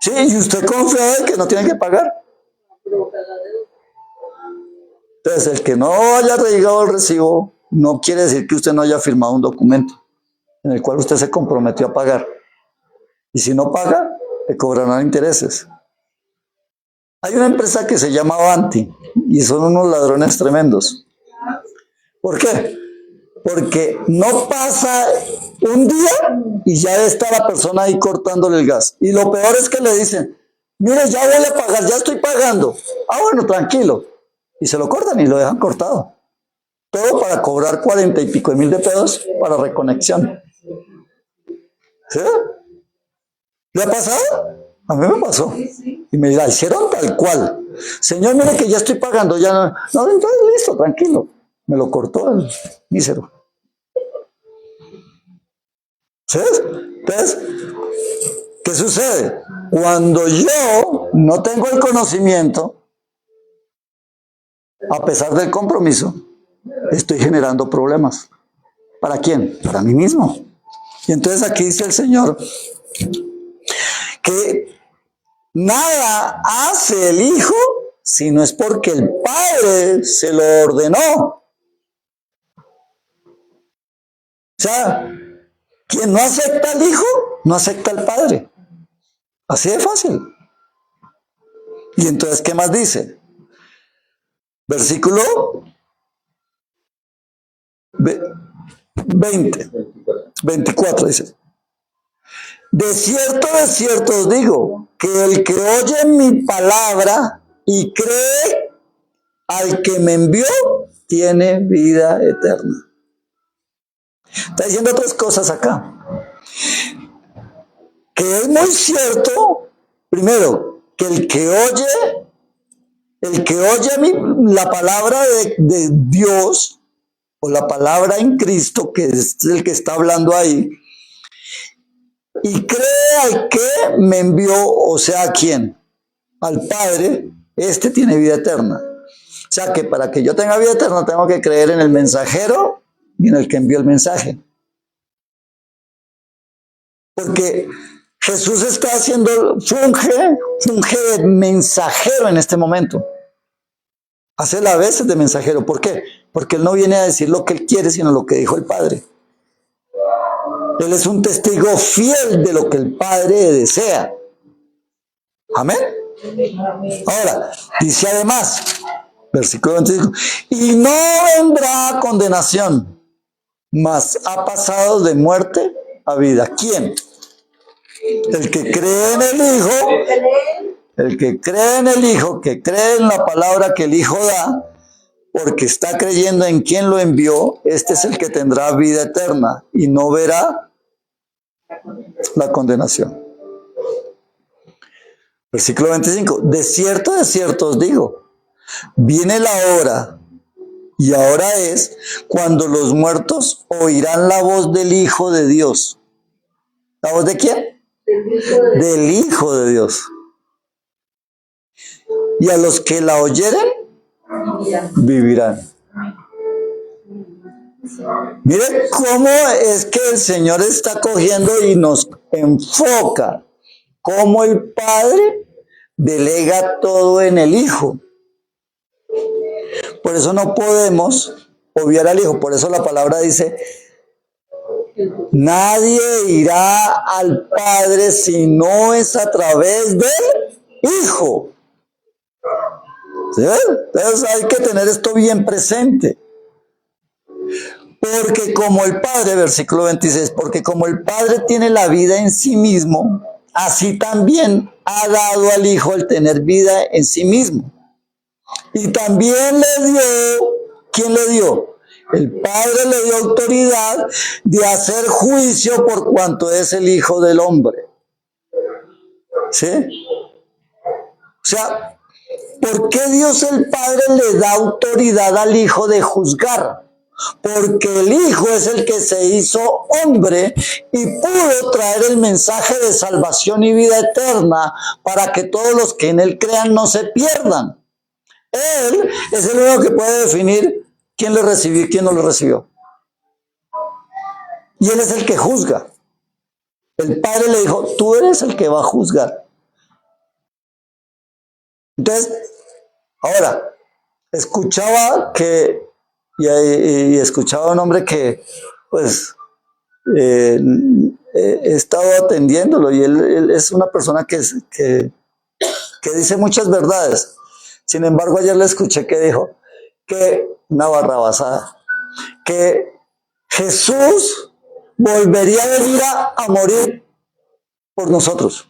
Sí, y usted confía en que no tiene que pagar. Entonces, el que no haya llegado el recibo no quiere decir que usted no haya firmado un documento en el cual usted se comprometió a pagar. Y si no paga, le cobrarán intereses. Hay una empresa que se llama Avanti y son unos ladrones tremendos. ¿Por qué? Porque no pasa un día y ya está la persona ahí cortándole el gas. Y lo peor es que le dicen, mire, ya voy a pagar, ya estoy pagando. Ah, bueno, tranquilo. Y se lo cortan y lo dejan cortado. Todo para cobrar 40 y pico de mil de pesos para reconexión. ¿Sí? ¿Le ha pasado? A mí me pasó. Y me la hicieron tal cual. Señor, mire que ya estoy pagando, ya no. No, entonces listo, tranquilo. Me lo cortó el mísero. ¿Sabes? Entonces, ¿qué sucede? Cuando yo no tengo el conocimiento, a pesar del compromiso, estoy generando problemas. ¿Para quién? Para mí mismo. Y entonces aquí dice el Señor que nada hace el Hijo si no es porque el Padre se lo ordenó. O sea, quien no acepta al Hijo, no acepta al Padre. Así de fácil. Y entonces, ¿qué más dice? Versículo 20, 24 dice. de cierto os digo, que el que oye mi palabra y cree al que me envió, tiene vida eterna. Está diciendo otras cosas acá. Que es muy cierto, primero, que el que oye la palabra de Dios, o la palabra en Cristo, que es el que está hablando ahí, y cree al que me envió, o sea, ¿a quién? Al Padre, este tiene vida eterna. O sea que para que yo tenga vida eterna tengo que creer en el mensajero y en el que envió el mensaje. Porque Jesús está funge de mensajero en este momento. Hace las veces de mensajero. ¿Por qué? Porque él no viene a decir lo que él quiere, sino lo que dijo el Padre. Él es un testigo fiel de lo que el Padre desea. Amén. Ahora, dice además, versículo 25, y no vendrá condenación, mas ha pasado de muerte a vida. ¿Quién? El que cree en el Hijo, el que cree en el Hijo, que cree en la palabra que el Hijo da, porque está creyendo en quien lo envió, este es el que tendrá vida eterna y no verá la condenación. Versículo 25, de cierto os digo, viene la hora, y ahora es, cuando los muertos oirán la voz del Hijo de Dios. ¿La voz de quién? Del Hijo de Dios. Y a los que la oyeren, vivirán. Mire cómo es que el Señor está cogiendo y nos enfoca, cómo el Padre delega todo en el Hijo. Por eso no podemos obviar al Hijo. Por eso la palabra dice, nadie irá al Padre si no es a través del Hijo. ¿Sí? Entonces hay que tener esto bien presente. Porque como el Padre, versículo 26, porque como el Padre tiene la vida en sí mismo, así también ha dado al Hijo el tener vida en sí mismo. Y también le dio, ¿quién le dio? El Padre le dio autoridad de hacer juicio por cuanto es el Hijo del Hombre. ¿Sí? O sea, ¿por qué Dios el Padre le da autoridad al Hijo de juzgar? Porque el Hijo es el que se hizo hombre y pudo traer el mensaje de salvación y vida eterna para que todos los que en Él crean no se pierdan. Él es el único que puede definir quién le recibió y quién no lo recibió. Y Él es el que juzga. El Padre le dijo, tú eres el que va a juzgar. Entonces, ahora, escuchaba que, y escuchaba a un hombre que, pues, he estado atendiéndolo y él es una persona que dice muchas verdades. Sin embargo, ayer le escuché que dijo que, una barrabasada, que Jesús volvería a venir a morir por nosotros.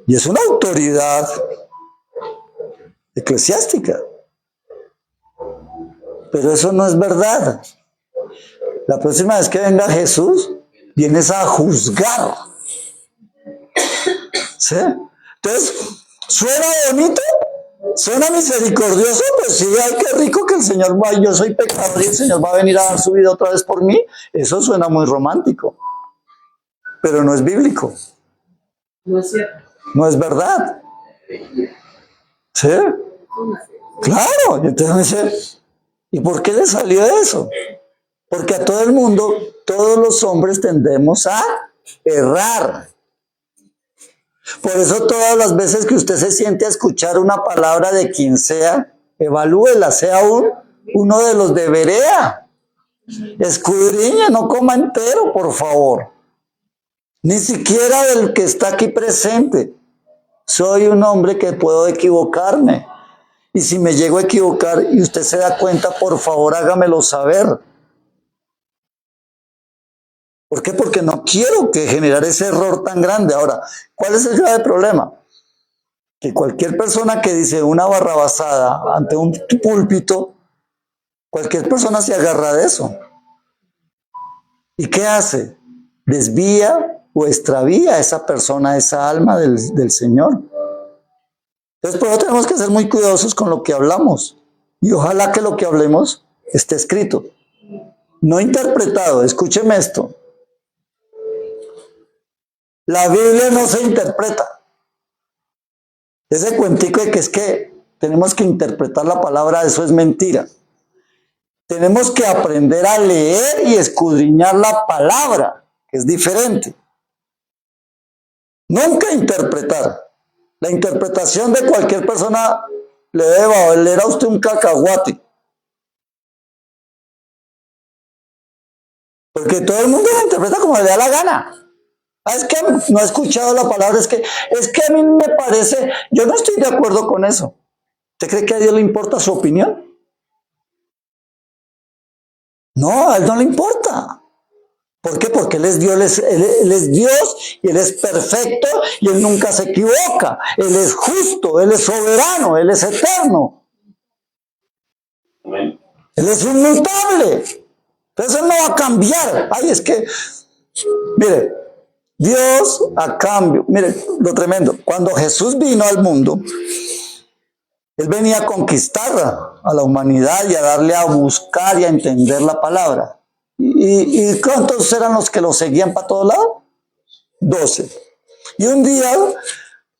Y es una autoridad eclesiástica. Pero eso no es verdad. La próxima vez que venga Jesús, vienes a juzgar. ¿Sí? Entonces, ¿suena bonito? ¿Suena misericordioso? Pues sí, ay, qué rico que el Señor va, yo soy pecador y el Señor va a venir a dar su vida otra vez por mí. Eso suena muy romántico. Pero no es bíblico. No es cierto. No es verdad. ¿Sí? Claro. Y entonces me dice, ¿y por qué le salió eso? Porque a todo el mundo, todos los hombres tendemos a errar. Por eso todas las veces que usted se siente a escuchar una palabra de quien sea, evalúela, sea uno de los de Berea. Escudriñe, no coma entero, por favor. Ni siquiera del que está aquí presente. Soy un hombre que puedo equivocarme. Y si me llego a equivocar y usted se da cuenta, por favor hágamelo saber. ¿Por qué? Porque no quiero que generar ese error tan grande. Ahora, ¿cuál es el grave problema? Que cualquier persona que dice una barrabasada ante un púlpito, cualquier persona se agarra de eso. ¿Y qué hace? Desvía o extravía a esa persona, esa alma del Señor. Entonces, por eso tenemos que ser muy cuidadosos con lo que hablamos. Y ojalá que lo que hablemos esté escrito, no interpretado. Escúcheme esto. La Biblia no se interpreta. Ese cuentico de que es que tenemos que interpretar la palabra, eso es mentira. Tenemos que aprender a leer y escudriñar la palabra, que es diferente. Nunca interpretar. La interpretación de cualquier persona le debe valer a usted un cacahuate. Porque todo el mundo la interpreta como le da la gana. Es que no he escuchado la palabra, es que a mí me parece, yo no estoy de acuerdo con eso. ¿Usted cree que a Dios le importa su opinión? No, a Él no le importa. ¿Por qué? Porque Él es Dios, él es Dios y Él es perfecto y Él nunca se equivoca. Él es justo, Él es soberano, Él es eterno. Amén. Él es inmutable. Entonces Él no va a cambiar. Ay, es que, mire, Dios a cambio, mire, lo tremendo, cuando Jesús vino al mundo, Él venía a conquistar a la humanidad y a darle a buscar y a entender la palabra. ¿Y cuántos eran los que lo seguían para todos lados? 12. Y un día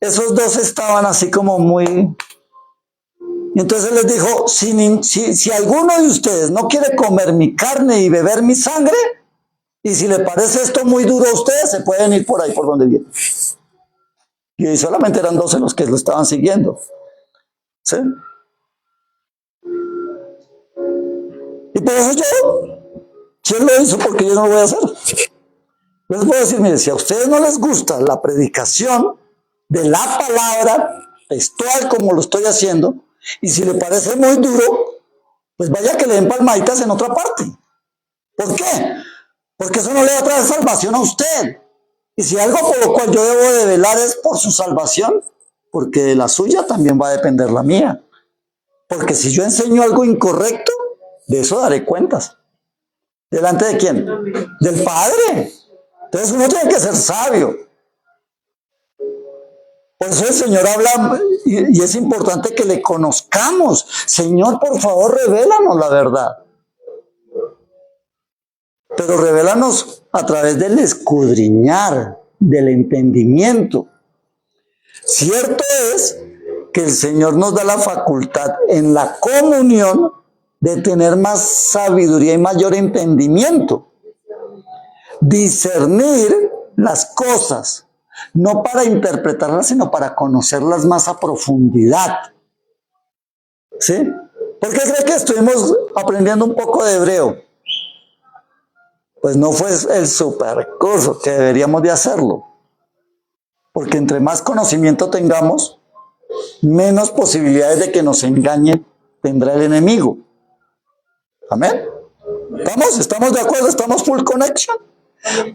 esos 12 estaban así como muy... Y entonces les dijo, si alguno de ustedes no quiere comer mi carne y beber mi sangre, y si le parece esto muy duro a ustedes, se pueden ir por ahí por donde vienen. Y solamente eran 12 los que lo estaban siguiendo. ¿Sí? Y por eso ¿quién lo hizo? Porque yo no lo voy a hacer. Les voy a decir, mire, si a ustedes no les gusta la predicación de la palabra textual como lo estoy haciendo, y si le parece muy duro, pues vaya que le den palmaditas en otra parte. ¿Por qué? Porque eso no le va a traer salvación a usted. Y si algo por lo cual yo debo de velar es por su salvación, porque de la suya también va a depender la mía. Porque si yo enseño algo incorrecto, de eso daré cuentas. ¿Delante de quién? Del Padre. Entonces uno tiene que ser sabio. Por eso el Señor habla, y es importante que le conozcamos. Señor, por favor, revélanos la verdad. Pero revélanos a través del escudriñar, del entendimiento. Cierto es que el Señor nos da la facultad en la comunión de tener más sabiduría y mayor entendimiento. Discernir las cosas, no para interpretarlas, sino para conocerlas más a profundidad. ¿Sí? ¿Por qué cree que estuvimos aprendiendo un poco de hebreo? Pues no fue el super curso que deberíamos de hacerlo. Porque entre más conocimiento tengamos, menos posibilidades de que nos engañe tendrá el enemigo. ¿Amén? ¿Estamos de acuerdo? ¿Estamos full connection?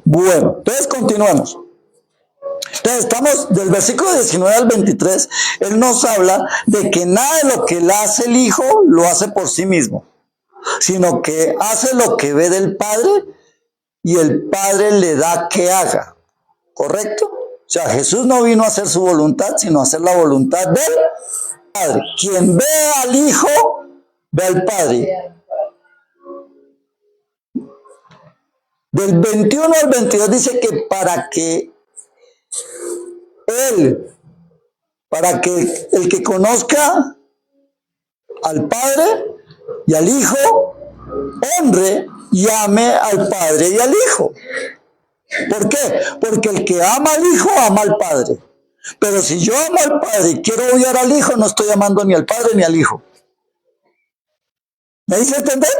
Bueno, entonces continuamos. Entonces estamos del versículo 19 al 23, Él nos habla de que nada de lo que le hace el Hijo lo hace por sí mismo, sino que hace lo que ve del Padre y el Padre le da que haga. ¿Correcto? O sea, Jesús no vino a hacer su voluntad, sino a hacer la voluntad del Padre. Quien ve al Hijo, ve al Padre. Del 21 al 22 dice que para que el que conozca al Padre y al Hijo, honre y ame al Padre y al Hijo. ¿Por qué? Porque el que ama al Hijo, ama al Padre. Pero si yo amo al Padre y quiero odiar al Hijo, no estoy amando ni al Padre ni al Hijo. ¿Me dice entender?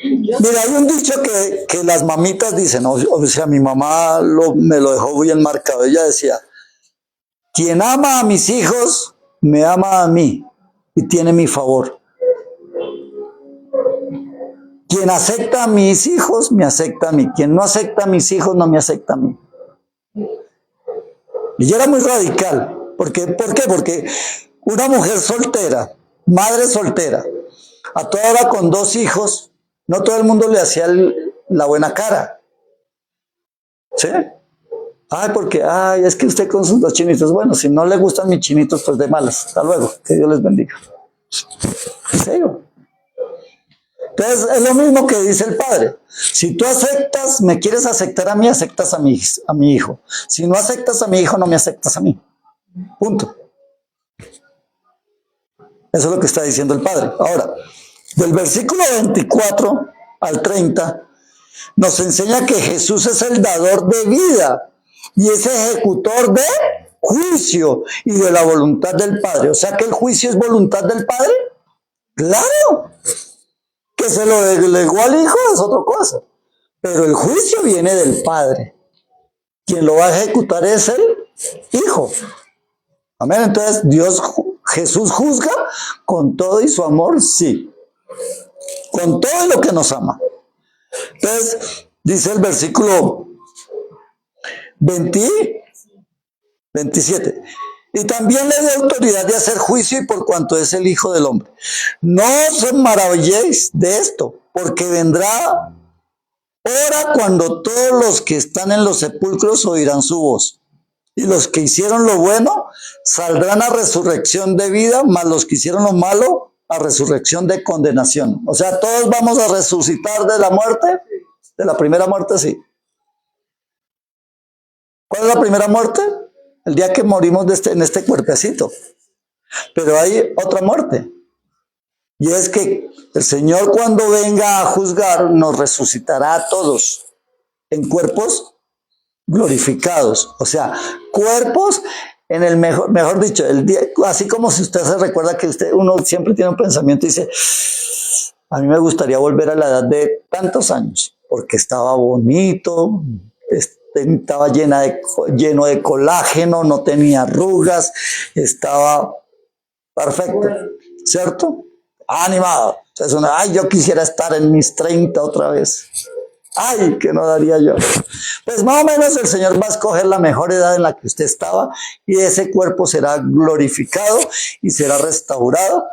Mira, hay un dicho que las mamitas dicen, o sea, mi mamá me lo dejó bien marcado. Ella decía, quien ama a mis hijos, me ama a mí y tiene mi favor. Quien acepta a mis hijos, me acepta a mí. Quien no acepta a mis hijos, no me acepta a mí. Y yo era muy radical. ¿Por qué? Porque una mujer soltera, madre soltera, a toda hora con 2 hijos, no todo el mundo le hacía la buena cara. ¿Sí? Ay, porque, es que usted con sus 2 chinitos. Bueno, si no le gustan mis chinitos, pues de malas. Hasta luego. Que Dios les bendiga. ¿En serio? Entonces, es lo mismo que dice el padre. Si tú aceptas, me quieres aceptar a mí, aceptas a mi hijo. Si no aceptas a mi hijo, no me aceptas a mí. Punto. Eso es lo que está diciendo el padre. Ahora, del versículo 24 al 30, nos enseña que Jesús es el dador de vida y es ejecutor de juicio y de la voluntad del Padre. O sea que el juicio es voluntad del Padre. Claro. Que se lo delegó al Hijo es otra cosa. Pero el juicio viene del Padre. Quien lo va a ejecutar es el Hijo. Amén. Entonces Jesús juzga con todo y su amor, sí. Con todo lo que nos ama. Entonces, dice el versículo 27. Y también le dio autoridad de hacer juicio y por cuanto es el Hijo del Hombre. No os maravilléis de esto, porque vendrá hora cuando todos los que están en los sepulcros oirán su voz. Y los que hicieron lo bueno saldrán a resurrección de vida, mas los que hicieron lo malo a resurrección de condenación. O sea, todos vamos a resucitar de la muerte, de la primera muerte, sí. ¿Cuál es la primera muerte? El día que morimos en este cuerpecito. Pero hay otra muerte. Y es que el Señor cuando venga a juzgar nos resucitará a todos en cuerpos glorificados. O sea, cuerpos en el mejor dicho, el día, así como si usted se recuerda que uno siempre tiene un pensamiento y dice, a mí me gustaría volver a la edad de tantos años, porque estaba bonito, estaba lleno de colágeno, no tenía arrugas, estaba perfecto, ¿cierto? Animado. Entonces yo quisiera estar en mis 30 otra vez. Ay, que no daría yo. Pues más o menos el Señor va a escoger la mejor edad en la que usted estaba y ese cuerpo será glorificado y será restaurado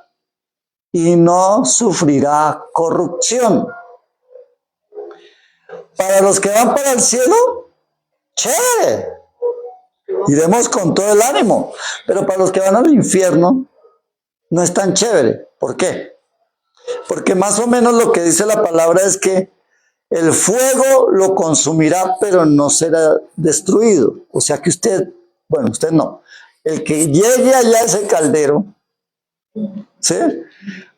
y no sufrirá corrupción. Para los que van para el cielo, chévere, iremos con todo el ánimo, pero para los que van al infierno, no es tan chévere. ¿Por qué? Porque más o menos lo que dice la palabra es que el fuego lo consumirá, pero no será destruido. O sea que usted no. El que llegue allá a ese caldero, ¿sí?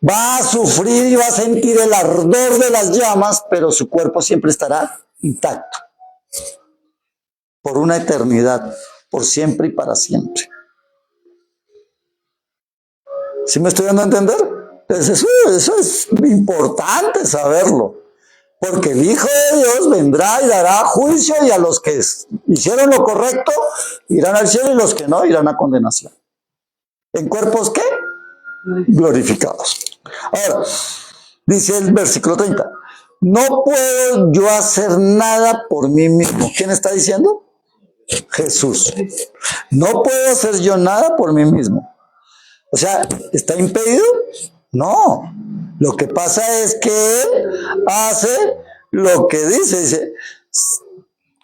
Va a sufrir y va a sentir el ardor de las llamas, pero su cuerpo siempre estará intacto. Por una eternidad, por siempre y para siempre. ¿Sí me estoy dando a entender? Entonces, eso es importante saberlo. Porque el Hijo de Dios vendrá y dará juicio y a los que hicieron lo correcto irán al cielo y los que no irán a condenación. ¿En cuerpos qué? Glorificados. Ahora, dice el versículo 30. No puedo yo hacer nada por mí mismo. ¿Quién está diciendo? Jesús. No puedo hacer yo nada por mí mismo. O sea, ¿está impedido? No. Lo que pasa es que Él hace lo que dice.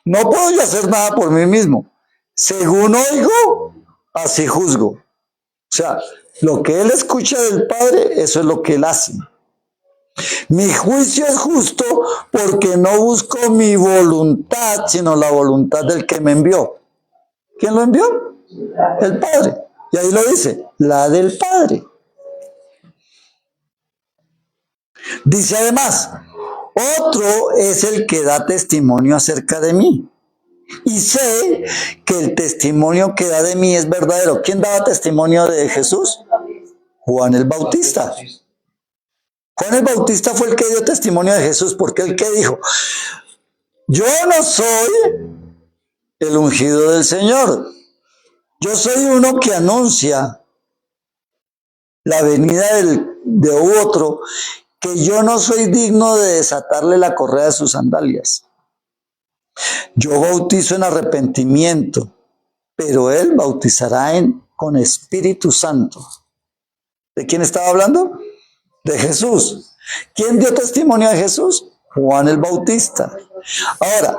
No puedo yo hacer nada por mí mismo. Según oigo, así juzgo. O sea, lo que Él escucha del Padre, eso es lo que Él hace. Mi juicio es justo porque no busco mi voluntad, sino la voluntad del que me envió. ¿Quién lo envió? El Padre. Y ahí lo dice, la del Padre. Dice además, otro es el que da testimonio acerca de mí. Y sé que el testimonio que da de mí es verdadero. ¿Quién daba testimonio de Jesús? Juan el Bautista. Juan el Bautista fue el que dio testimonio de Jesús, porque el que dijo, yo no soy el ungido del Señor. Yo soy uno que anuncia la venida de otro que yo no soy digno de desatarle la correa de sus sandalias. Yo bautizo en arrepentimiento, pero él bautizará con Espíritu Santo. ¿De quién estaba hablando? De Jesús. ¿Quién dio testimonio de Jesús? Juan el Bautista. Ahora,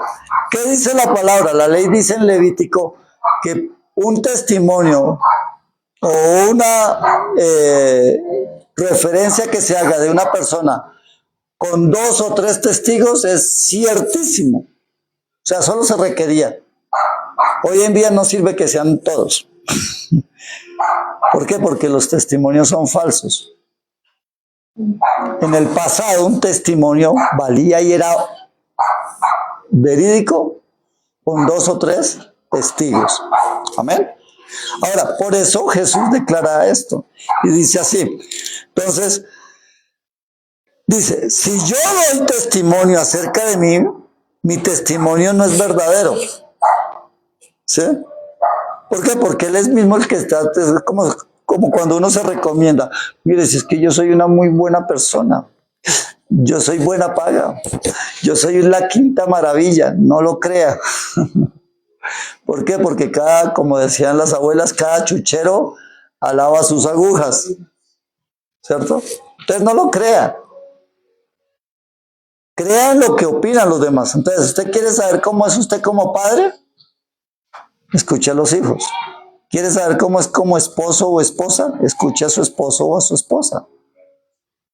¿qué dice la palabra? La ley dice en Levítico que un testimonio o una referencia que se haga de una persona con 2 o 3 testigos es ciertísimo. O sea, solo se requería. Hoy en día no sirve que sean todos. ¿Por qué? Porque los testimonios son falsos. En el pasado un testimonio valía y era verídico con 2 o 3 testigos. Amén. Ahora, por eso Jesús declara esto y dice así. Entonces, dice, si yo doy testimonio acerca de mí, mi testimonio no es verdadero. ¿Sí? ¿Por qué? Porque él es mismo el que está, es como cuando uno se recomienda. Mire, si es que yo soy una muy buena persona, yo soy buena paga, yo soy la quinta maravilla, no lo crea. ¿Por qué? Porque como decían las abuelas, cada chuchero alaba sus agujas, ¿cierto? Entonces no lo crea. Crea en lo que opinan los demás. Entonces, ¿usted quiere saber cómo es usted como padre? Escuche a los hijos. ¿Quiere saber cómo es como esposo o esposa? Escuche a su esposo o a su esposa.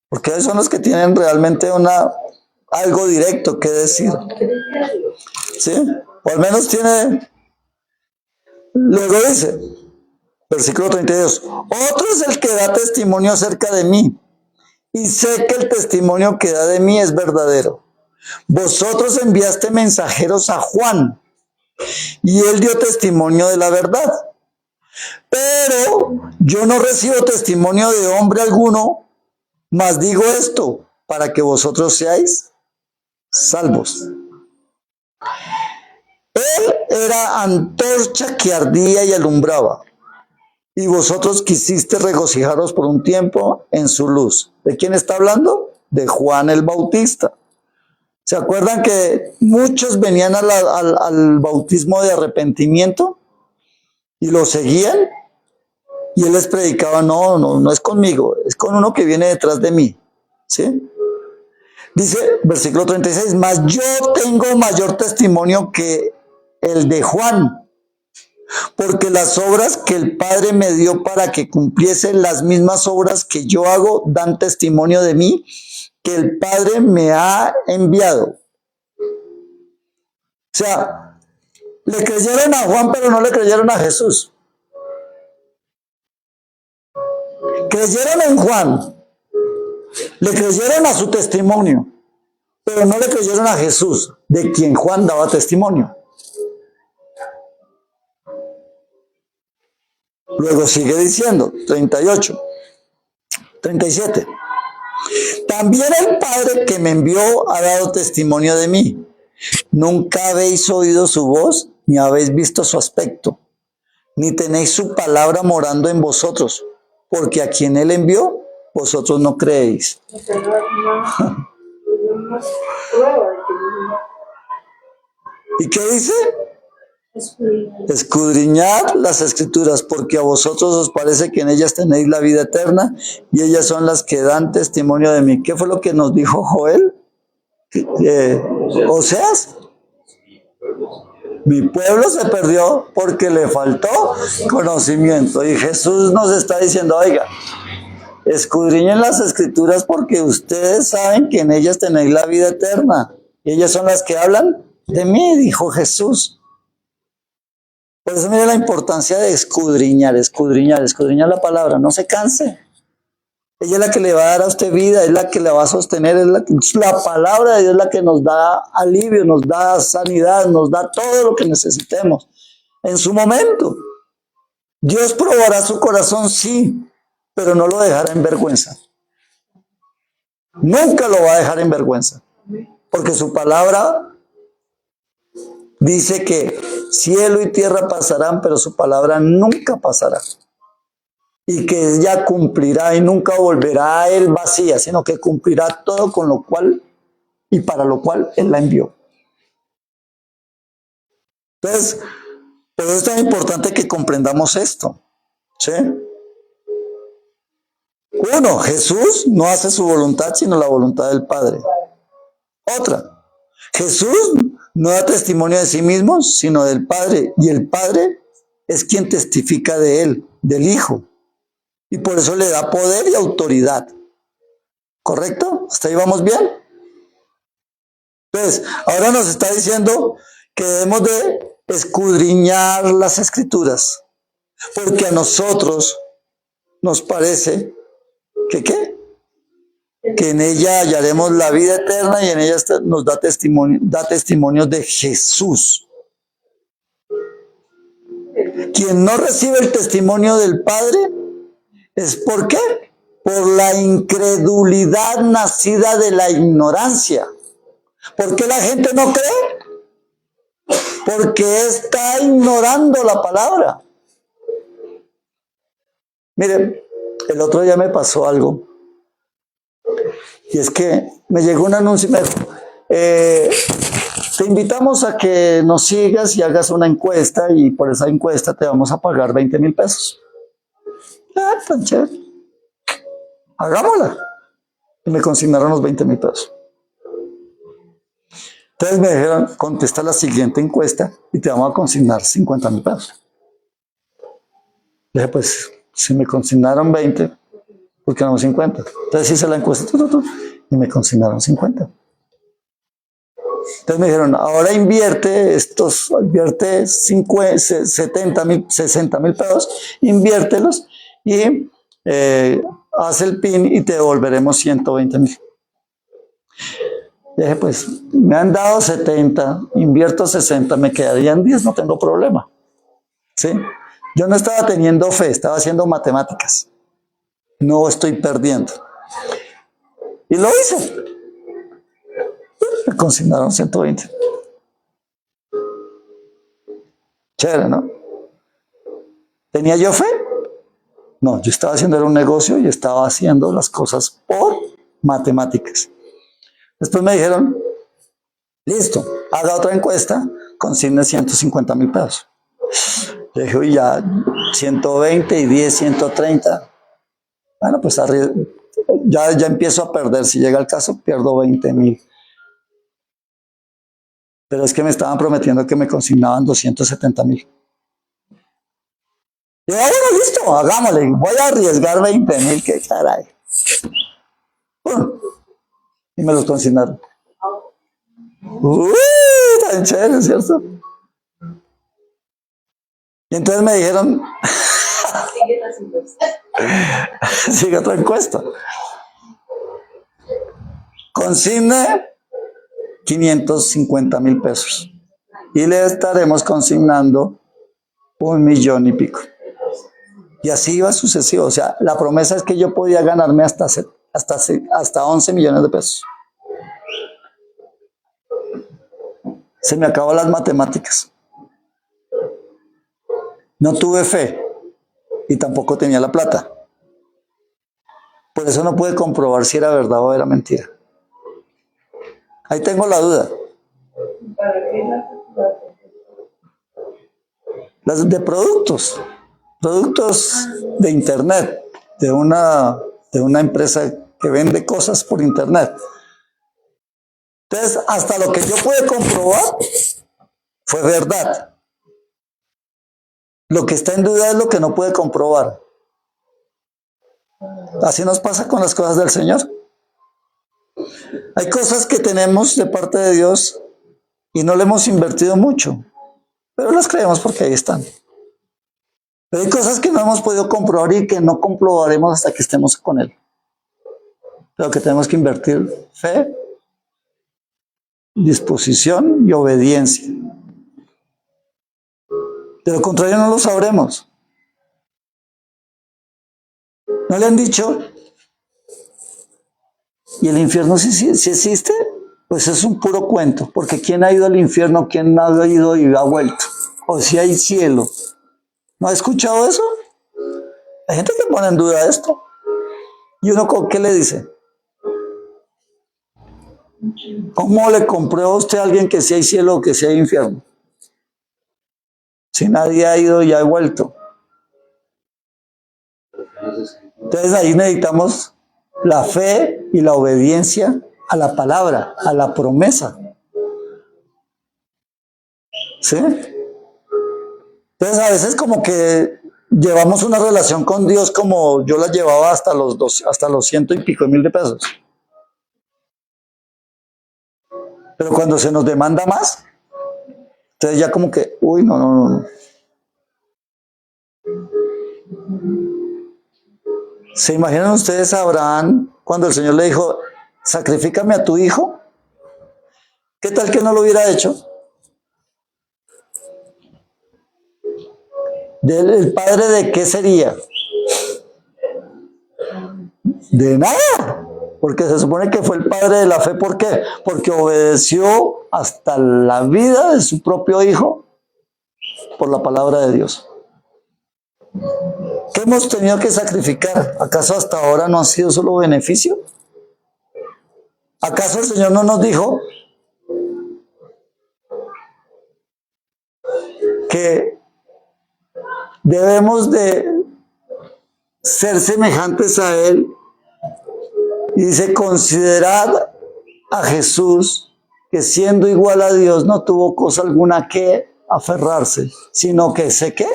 Porque ellos son los que tienen realmente algo directo que decir. ¿Sí? O al menos tiene. Luego dice, versículo 32, otro es el que da testimonio acerca de mí, y sé que el testimonio que da de mí es verdadero. Vosotros enviaste mensajeros a Juan, y él dio testimonio de la verdad. Pero yo no recibo testimonio de hombre alguno, mas digo esto, para que vosotros seáis salvos. Él era antorcha que ardía y alumbraba, y vosotros quisiste regocijaros por un tiempo en su luz. ¿De quién está hablando? De Juan el Bautista. ¿Se acuerdan que muchos venían al bautismo de arrepentimiento y lo seguían? Y él les predicaba, no es conmigo, es con uno que viene detrás de mí. ¿Sí? Dice, versículo 36, mas yo tengo mayor testimonio que el de Juan, porque las obras que el Padre me dio para que cumpliese las mismas obras que yo hago, dan testimonio de mí, que el Padre me ha enviado. O sea, le creyeron a Juan, pero no le creyeron a Jesús. Creyeron en Juan, le creyeron a su testimonio, pero no le creyeron a Jesús, de quien Juan daba testimonio. Luego sigue diciendo, 38, 37. También el Padre que me envió ha dado testimonio de mí. Nunca habéis oído su voz, ni habéis visto su aspecto, ni tenéis su palabra morando en vosotros, porque a quien él envió, vosotros no creéis. ¿Y qué dice? Escudriñad las escrituras, porque a vosotros os parece que en ellas tenéis la vida eterna, y ellas son las que dan testimonio de mí. ¿Qué fue lo que nos dijo Joel? Oseas. Mi pueblo se perdió porque le faltó conocimiento. Y Jesús nos está diciendo, oiga, escudriñen las escrituras porque ustedes saben que en ellas tenéis la vida eterna. Y ellas son las que hablan de mí, dijo Jesús. Por eso mire la importancia de escudriñar la palabra. No se canse. Ella es la que le va a dar a usted vida, es la que le va a sostener, es la palabra de Dios es la que nos da alivio, nos da sanidad, nos da todo lo que necesitemos en su momento. Dios probará su corazón, sí, pero no lo dejará en vergüenza. Nunca lo va a dejar en vergüenza, porque su palabra dice que cielo y tierra pasarán, pero su palabra nunca pasará. y que ella cumplirá y nunca volverá a él vacía, sino que cumplirá todo con lo cual y para lo cual él la envió. Entonces, por eso es tan importante que comprendamos esto, ¿sí? Uno, Jesús no hace su voluntad, sino la voluntad del Padre. Otra, Jesús no da testimonio de sí mismo, sino del Padre, y el Padre es quien testifica de él, del Hijo, y por eso le da poder y autoridad. ¿Correcto? ¿Hasta ahí vamos bien? Entonces, ahora nos está diciendo que debemos de escudriñar las Escrituras, porque a nosotros nos parece que ¿qué? Que en ella hallaremos la vida eterna y en ella nos da testimonio de Jesús. Quien no recibe el testimonio del Padre es ¿por qué? Por la incredulidad nacida de la ignorancia. ¿Por qué la gente no cree? Porque está ignorando la palabra. Miren, el otro día me pasó algo. Y es que me llegó un anuncio y me dijo, te invitamos a que nos sigas y hagas una encuesta y por esa encuesta te vamos a pagar 20,000 pesos. Ah, tan chévere. Hagámosla. Y me consignaron los 20,000 pesos. Entonces me dijeron, contesta la siguiente encuesta y te vamos a consignar 50,000 pesos. Le dije, pues, si me consignaron 20, ¿por qué no 50? Entonces hice la encuesta y me consignaron 50. Entonces me dijeron, ahora invierte 70,000, 60,000 pesos, inviértelos y haz el PIN y te devolveremos 120,000. Dije, pues me han dado 70, invierto 60, me quedarían 10, no tengo problema. ¿Sí? Yo no estaba teniendo fe, estaba haciendo matemáticas. No estoy perdiendo. Y lo hice. Me consignaron 120. Chévere, ¿no? ¿Tenía yo fe? No, yo estaba haciendo un negocio y estaba haciendo las cosas por matemáticas. Después me dijeron, listo, haga otra encuesta, consigne 150,000 pesos. Yo dije, uy, ya 120 y 10, 130. Bueno, pues ya empiezo a perder. Si llega el caso, pierdo 20,000. Pero es que me estaban prometiendo que me consignaban 270,000. Y bueno, listo, hagámosle. Voy a arriesgar 20,000, qué caray. Y me los consignaron. Uy, tan chévere, ¿cierto? Y entonces me dijeron, sigue otra encuesta. Consigne 550,000 pesos. Y le estaremos consignando 1,000,000 y pico. Y así iba sucesivo. O sea, la promesa es que yo podía ganarme hasta 11 millones de pesos. Se me acabó las matemáticas. No tuve fe y tampoco tenía la plata. Por eso no pude comprobar si era verdad o era mentira. Ahí tengo la duda. Las de productos de internet, de una empresa que vende cosas por internet. Entonces, hasta lo que yo pude comprobar fue verdad. Lo que está en duda es lo que no puede comprobar. Así nos pasa con las cosas del Señor. Hay cosas que tenemos de parte de Dios y no le hemos invertido mucho, pero las creemos porque ahí están. Pero hay cosas que no hemos podido comprobar y que no comprobaremos hasta que estemos con Él. Pero que tenemos que invertir fe, disposición y obediencia. De lo contrario no lo sabremos. ¿No le han dicho? ¿Y el infierno si existe? Pues es un puro cuento, porque ¿quién ha ido al infierno? ¿Quién ha ido y ha vuelto? O si hay cielo. ¿No ha escuchado eso? Hay gente que pone en duda esto. ¿Y uno con qué le dice? ¿Cómo le comprueba a usted a alguien que sí hay cielo o que sí hay infierno? Si nadie ha ido y ha vuelto. Entonces ahí necesitamos la fe y la obediencia a la palabra, a la promesa. ¿Sí? Entonces a veces como que llevamos una relación con Dios como yo la llevaba hasta los 100 y pico de mil de pesos. Pero cuando se nos demanda más, entonces ya como que, uy, no. ¿Se imaginan ustedes a Abraham cuando el Señor le dijo, sacrifícame a tu hijo? ¿Qué tal que no lo hubiera hecho? ¿El padre de qué sería? De nada, porque se supone que fue el padre de la fe. ¿Por qué? Porque obedeció hasta la vida de su propio hijo por la palabra de Dios. ¿Qué hemos tenido que sacrificar? ¿Acaso hasta ahora no ha sido solo beneficio? ¿Acaso el Señor no nos dijo que debemos de ser semejantes a Él? Y dice, considerad a Jesús, que siendo igual a Dios no tuvo cosa alguna que aferrarse, sino que ¿qué?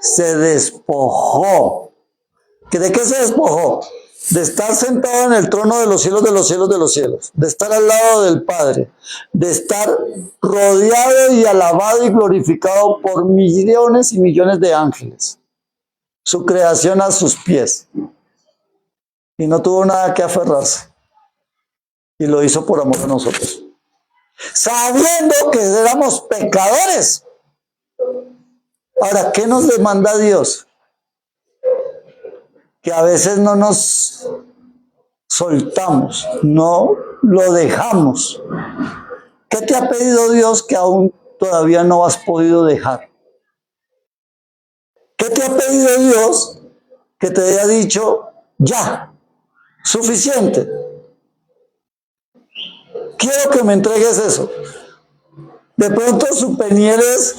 Se despojó. ¿De qué se despojó? De estar sentado en el trono de los cielos, de los cielos, de los cielos, de estar al lado del Padre, de estar rodeado y alabado y glorificado por millones y millones de ángeles, su creación a sus pies, y no tuvo nada que aferrarse, y lo hizo por amor a nosotros, sabiendo que éramos pecadores. Ahora, ¿qué nos demanda Dios? Que a veces no nos soltamos, no lo dejamos. ¿Qué te ha pedido Dios que aún todavía no has podido dejar? ¿Qué te ha pedido Dios que te haya dicho, ya, suficiente? Quiero que me entregues eso. De pronto su pendiente es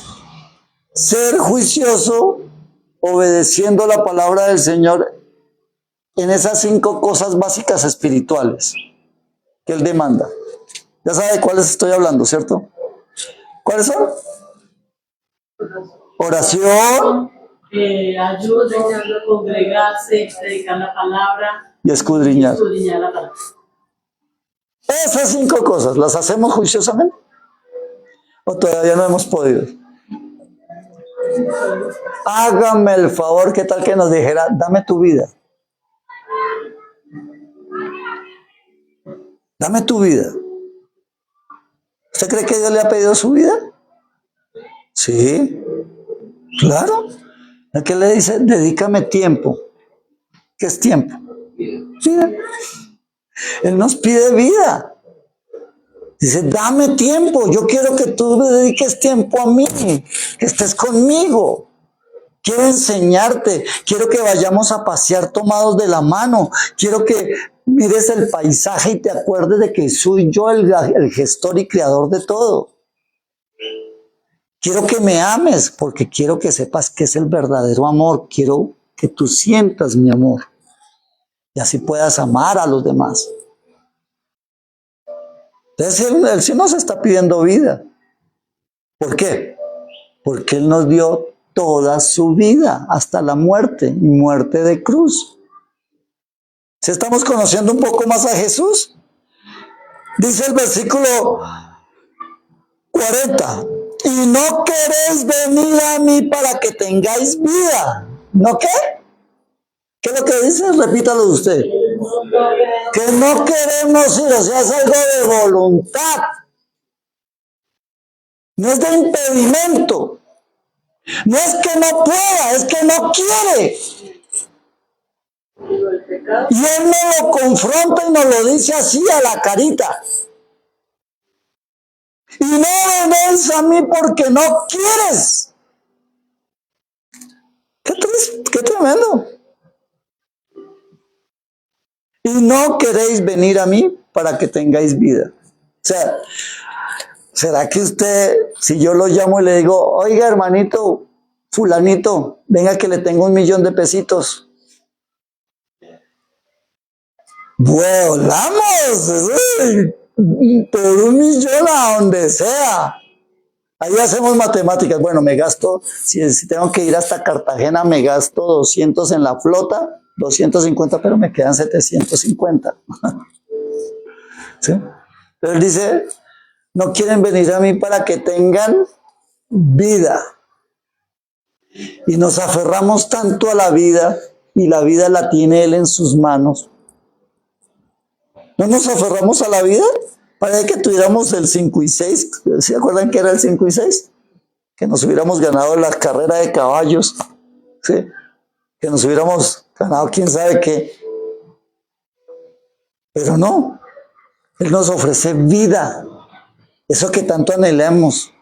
ser juicioso, obedeciendo la palabra del Señor en esas 5 cosas básicas espirituales que Él demanda. Ya sabe de cuáles estoy hablando, ¿cierto? ¿Cuáles son? Oración. Ayuda a congregarse, predicar la palabra Y escudriñar. la palabra. Esas 5 cosas, ¿las hacemos juiciosamente? ¿O todavía no hemos podido? Hágame el favor, ¿qué tal que nos dijera, dame tu vida? Dame tu vida. ¿Usted cree que Dios le ha pedido su vida? Sí, claro. ¿A qué le dice? Dedícame tiempo. ¿Qué es tiempo? Vida. Él nos pide vida. Dice, dame tiempo. Yo quiero que tú me dediques tiempo a mí, que estés conmigo. Quiero enseñarte. Quiero que vayamos a pasear tomados de la mano. Quiero que mires el paisaje y te acuerdes de que soy yo el gestor y creador de todo. Quiero que me ames porque quiero que sepas que es el verdadero amor. Quiero que tú sientas mi amor y así puedas amar a los demás. Entonces él sí nos está pidiendo vida. ¿Por qué? Porque Él nos dio toda su vida hasta la muerte y muerte de cruz. Si estamos conociendo un poco más a Jesús, dice el versículo 40, y no queréis venir a mí para que tengáis vida. ¿No qué? ¿Qué es lo que dice? Repítalo usted. Que no queremos ir, o sea, es algo de voluntad. No es de impedimento. No es que no pueda, es que no quiere. Y Él nos lo confronta y nos lo dice así a la carita. Y no venís a mí porque no quieres. Qué tremendo. y no queréis venir a mí para que tengáis vida. O sea, ¿será que usted, si yo lo llamo y le digo, oiga, hermanito, fulanito, venga que le tengo 1.000.000 de pesitos? Volamos, por 1.000.000 a donde sea. Ahí hacemos matemáticas. Bueno, me gasto, si tengo que ir hasta Cartagena, me gasto 200 en la flota, 250, pero me quedan 750. ¿Sí? Pero él dice, no quieren venir a mí para que tengan vida. Y nos aferramos tanto a la vida, y la vida la tiene Él en sus manos. ¿No nos aferramos a la vida? Para que tuviéramos el 5 y 6. ¿Se acuerdan que era el 5 y 6? Que nos hubiéramos ganado la carrera de caballos. ¿Sí? Que nos hubiéramos ganado quién sabe qué. Pero no. Él nos ofrece vida. Eso que tanto anhelamos.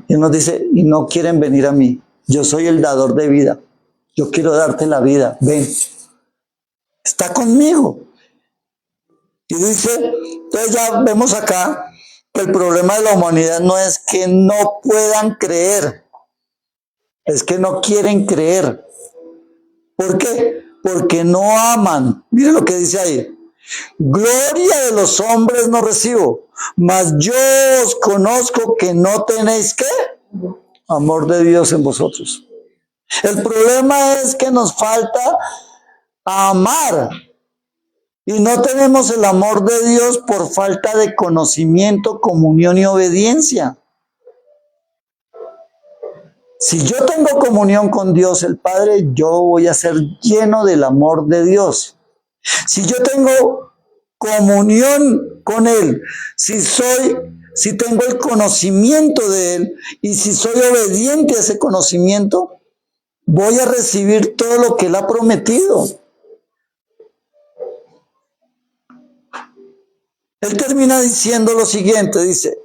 Él nos dice, y no quieren venir a mí. Yo soy el dador de vida. Yo quiero darte la vida. Ven. Está conmigo. Y dice, entonces ya vemos acá que el problema de la humanidad no es que no puedan creer, es que no quieren creer. ¿Por qué? Porque no aman. Mire lo que dice ahí. Gloria de los hombres no recibo, mas yo os conozco que no tenéis ¿qué? Amor de Dios en vosotros. El problema es que nos falta amar. Y no tenemos el amor de Dios por falta de conocimiento, comunión y obediencia. Si yo tengo comunión con Dios el Padre, yo voy a ser lleno del amor de Dios. Si yo tengo comunión con Él, si tengo el conocimiento de Él y si soy obediente a ese conocimiento, voy a recibir todo lo que Él ha prometido. Él termina diciendo lo siguiente, dice,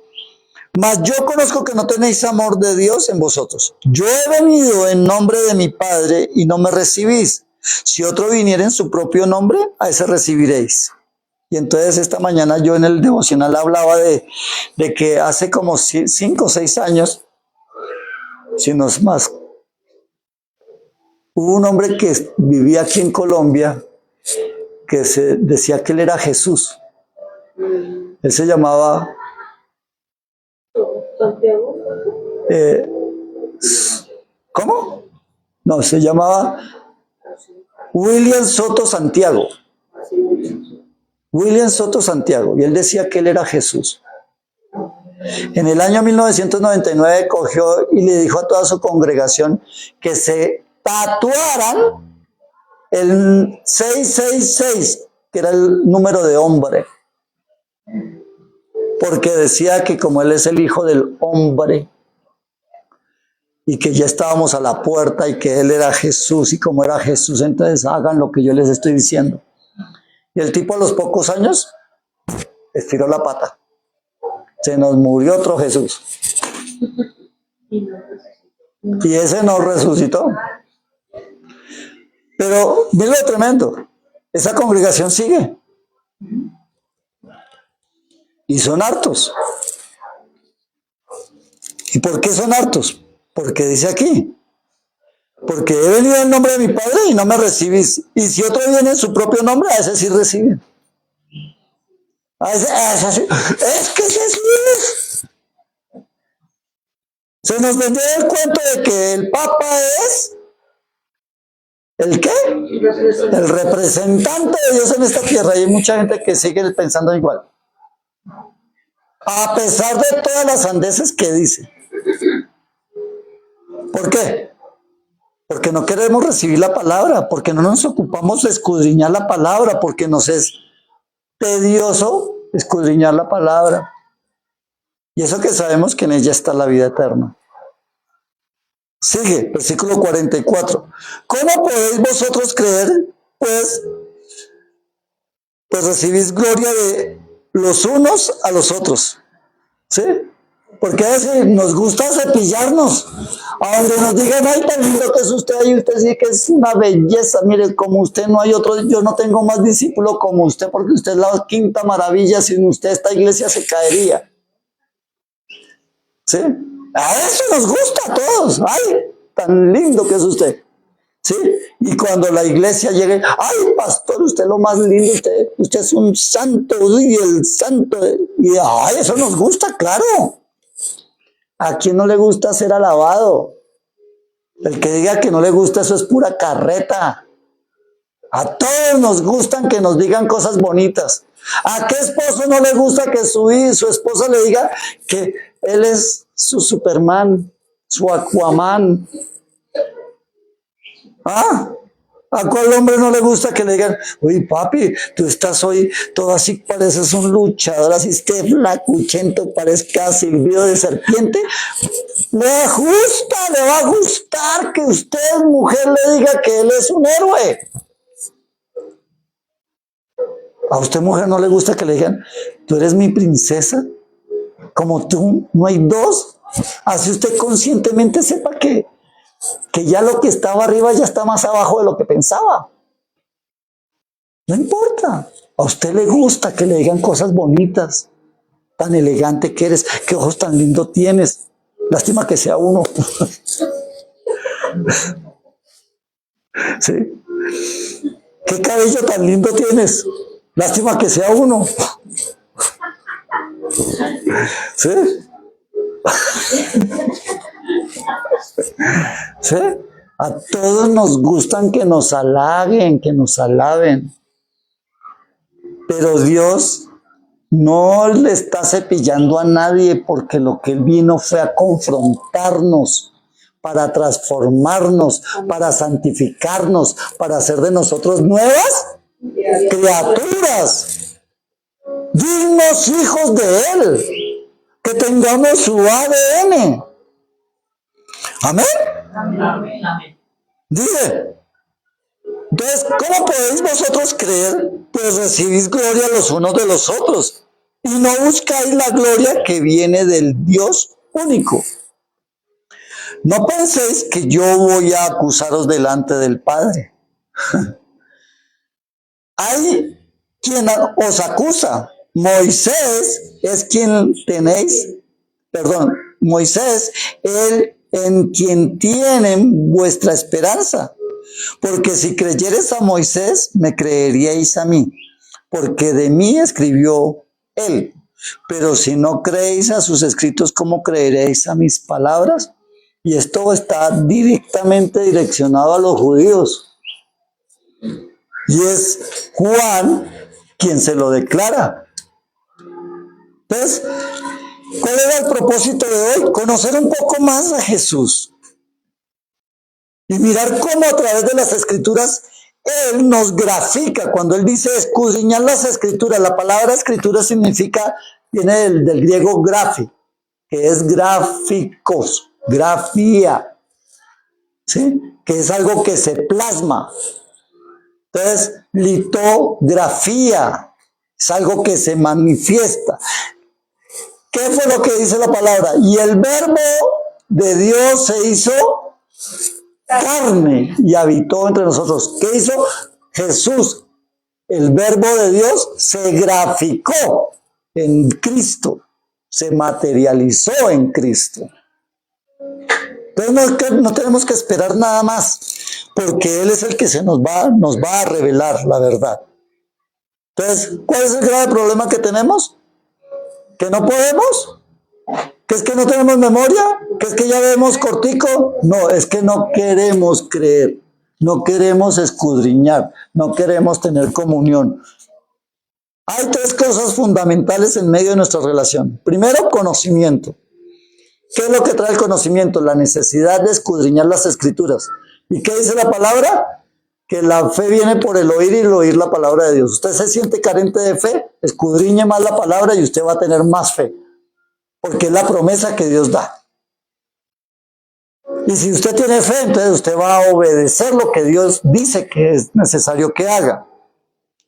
mas yo conozco que no tenéis amor de Dios en vosotros. Yo he venido en nombre de mi Padre y no me recibís. Si otro viniera en su propio nombre, a ese recibiréis. Y entonces esta mañana yo en el devocional hablaba de que hace como 5 o 6 años, si no es más, hubo un hombre que vivía aquí en Colombia que se decía que él era Jesús. Él se llamaba Santiago. ¿Cómo? No, se llamaba William Soto Santiago. William Soto Santiago. Y él decía que él era Jesús. En el año 1999 cogió y le dijo a toda su congregación que se tatuaran el 666, que era el número de hombre. Porque decía que como él es el hijo del hombre y que ya estábamos a la puerta y que él era Jesús y como era Jesús, entonces hagan lo que yo les estoy diciendo. Y el tipo a los pocos años estiró la pata. Se nos murió otro Jesús. Y ese no resucitó. Pero mira lo tremendo. Esa congregación sigue. Y son hartos. ¿Y por qué son hartos? Porque dice aquí, porque he venido en nombre de mi Padre y no me recibís. Y si otro viene en su propio nombre, a ese sí reciben. A ese sí. Es que ese es. Se nos vendió el cuento de que el Papa es ¿el qué? El representante de Dios en esta tierra. Y hay mucha gente que sigue pensando igual. A pesar de todas las sandeces que dice. ¿Por qué? Porque no queremos recibir la palabra, porque no nos ocupamos de escudriñar la palabra, porque nos es tedioso escudriñar la palabra. Y eso que sabemos que en ella está la vida eterna. Sigue, versículo 44. ¿Cómo podéis vosotros creer, pues recibís gloria de los unos a los otros? ¿Sí? Porque a veces nos gusta cepillarnos. A donde nos digan, ay, tan lindo que es usted, y usted sí que es una belleza. Mire, como usted no hay otro, yo no tengo más discípulo como usted, porque usted es la quinta maravilla. Sin usted esta iglesia se caería. ¿Sí? A eso nos gusta a todos. Ay, tan lindo que es usted. ¿Sí? Y cuando la iglesia llegue, ay, pastor, usted es lo más lindo, usted es un santo, y el santo, y ay, eso nos gusta, claro. ¿A quién no le gusta ser alabado? El que diga que no le gusta, eso es pura carreta. A todos nos gustan que nos digan cosas bonitas. ¿A qué esposo no le gusta que su esposa le diga que él es su Superman, su Aquaman? ¿Ah? ¿A cuál hombre no le gusta que le digan, uy, papi, tú estás hoy todo así, pareces un luchador, así esté flacuchento, parezca silbido de serpiente? Le va a gustar que usted, mujer, le diga que él es un héroe. ¿A usted, mujer, no le gusta que le digan, tú eres mi princesa? Como tú, no hay dos. Así usted conscientemente sepa que ya lo que estaba arriba ya está más abajo de lo que pensaba. No importa. A usted le gusta que le digan cosas bonitas. Tan elegante que eres, qué ojos tan lindos tienes. Lástima que sea uno. ¿Sí? Qué cabello tan lindo tienes. Lástima que sea uno. ¿Sí? ¿Sí? A todos nos gustan que nos halaguen, que nos alaben. Pero Dios no le está cepillando a nadie, porque lo que Él vino fue a confrontarnos, para transformarnos, para santificarnos, para hacer de nosotros nuevas criaturas, dignos hijos de Él, que tengamos su ADN. Amén. Amén. Dice, entonces, ¿cómo podéis vosotros creer? Pues recibís gloria los unos de los otros, y no buscáis la gloria que viene del Dios único. No penséis que yo voy a acusaros delante del Padre. Hay quien os acusa. Moisés, él en quien tienen vuestra esperanza. Porque si creyereis a Moisés, me creeríais a mí, porque de mí escribió él. Pero si no creéis a sus escritos, ¿cómo creeréis a mis palabras? Y esto está directamente direccionado a los judíos. Y es Juan quien se lo declara. Entonces, ¿cuál era el propósito de hoy? Conocer un poco más a Jesús. Y mirar cómo a través de las escrituras Él nos grafica. Cuando Él dice escudriñar las escrituras, la palabra escritura viene del griego grafi, que es gráficos, grafía, ¿sí? Que es algo que se plasma. Entonces, litografía es algo que se manifiesta. ¿Qué fue lo que dice la palabra? Y el verbo de Dios se hizo carne y habitó entre nosotros. ¿Qué hizo Jesús? El verbo de Dios se graficó en Cristo, se materializó en Cristo. Entonces no tenemos que esperar nada más, porque Él es el que nos va a revelar la verdad. Entonces, ¿cuál es el grave problema que tenemos? ¿Que no podemos? ¿Que es que no tenemos memoria? ¿Que es que ya vemos cortico? No, es que no queremos creer, no queremos escudriñar, no queremos tener comunión. Hay tres cosas fundamentales en medio de nuestra relación. Primero, conocimiento. ¿Qué es lo que trae el conocimiento? La necesidad de escudriñar las escrituras. ¿Y qué dice la palabra? Que la fe viene por el oír y el oír la palabra de Dios. Usted se siente carente de fe, escudriñe más la palabra y usted va a tener más fe, porque es la promesa que Dios da. Y si usted tiene fe, entonces usted va a obedecer lo que Dios dice que es necesario que haga.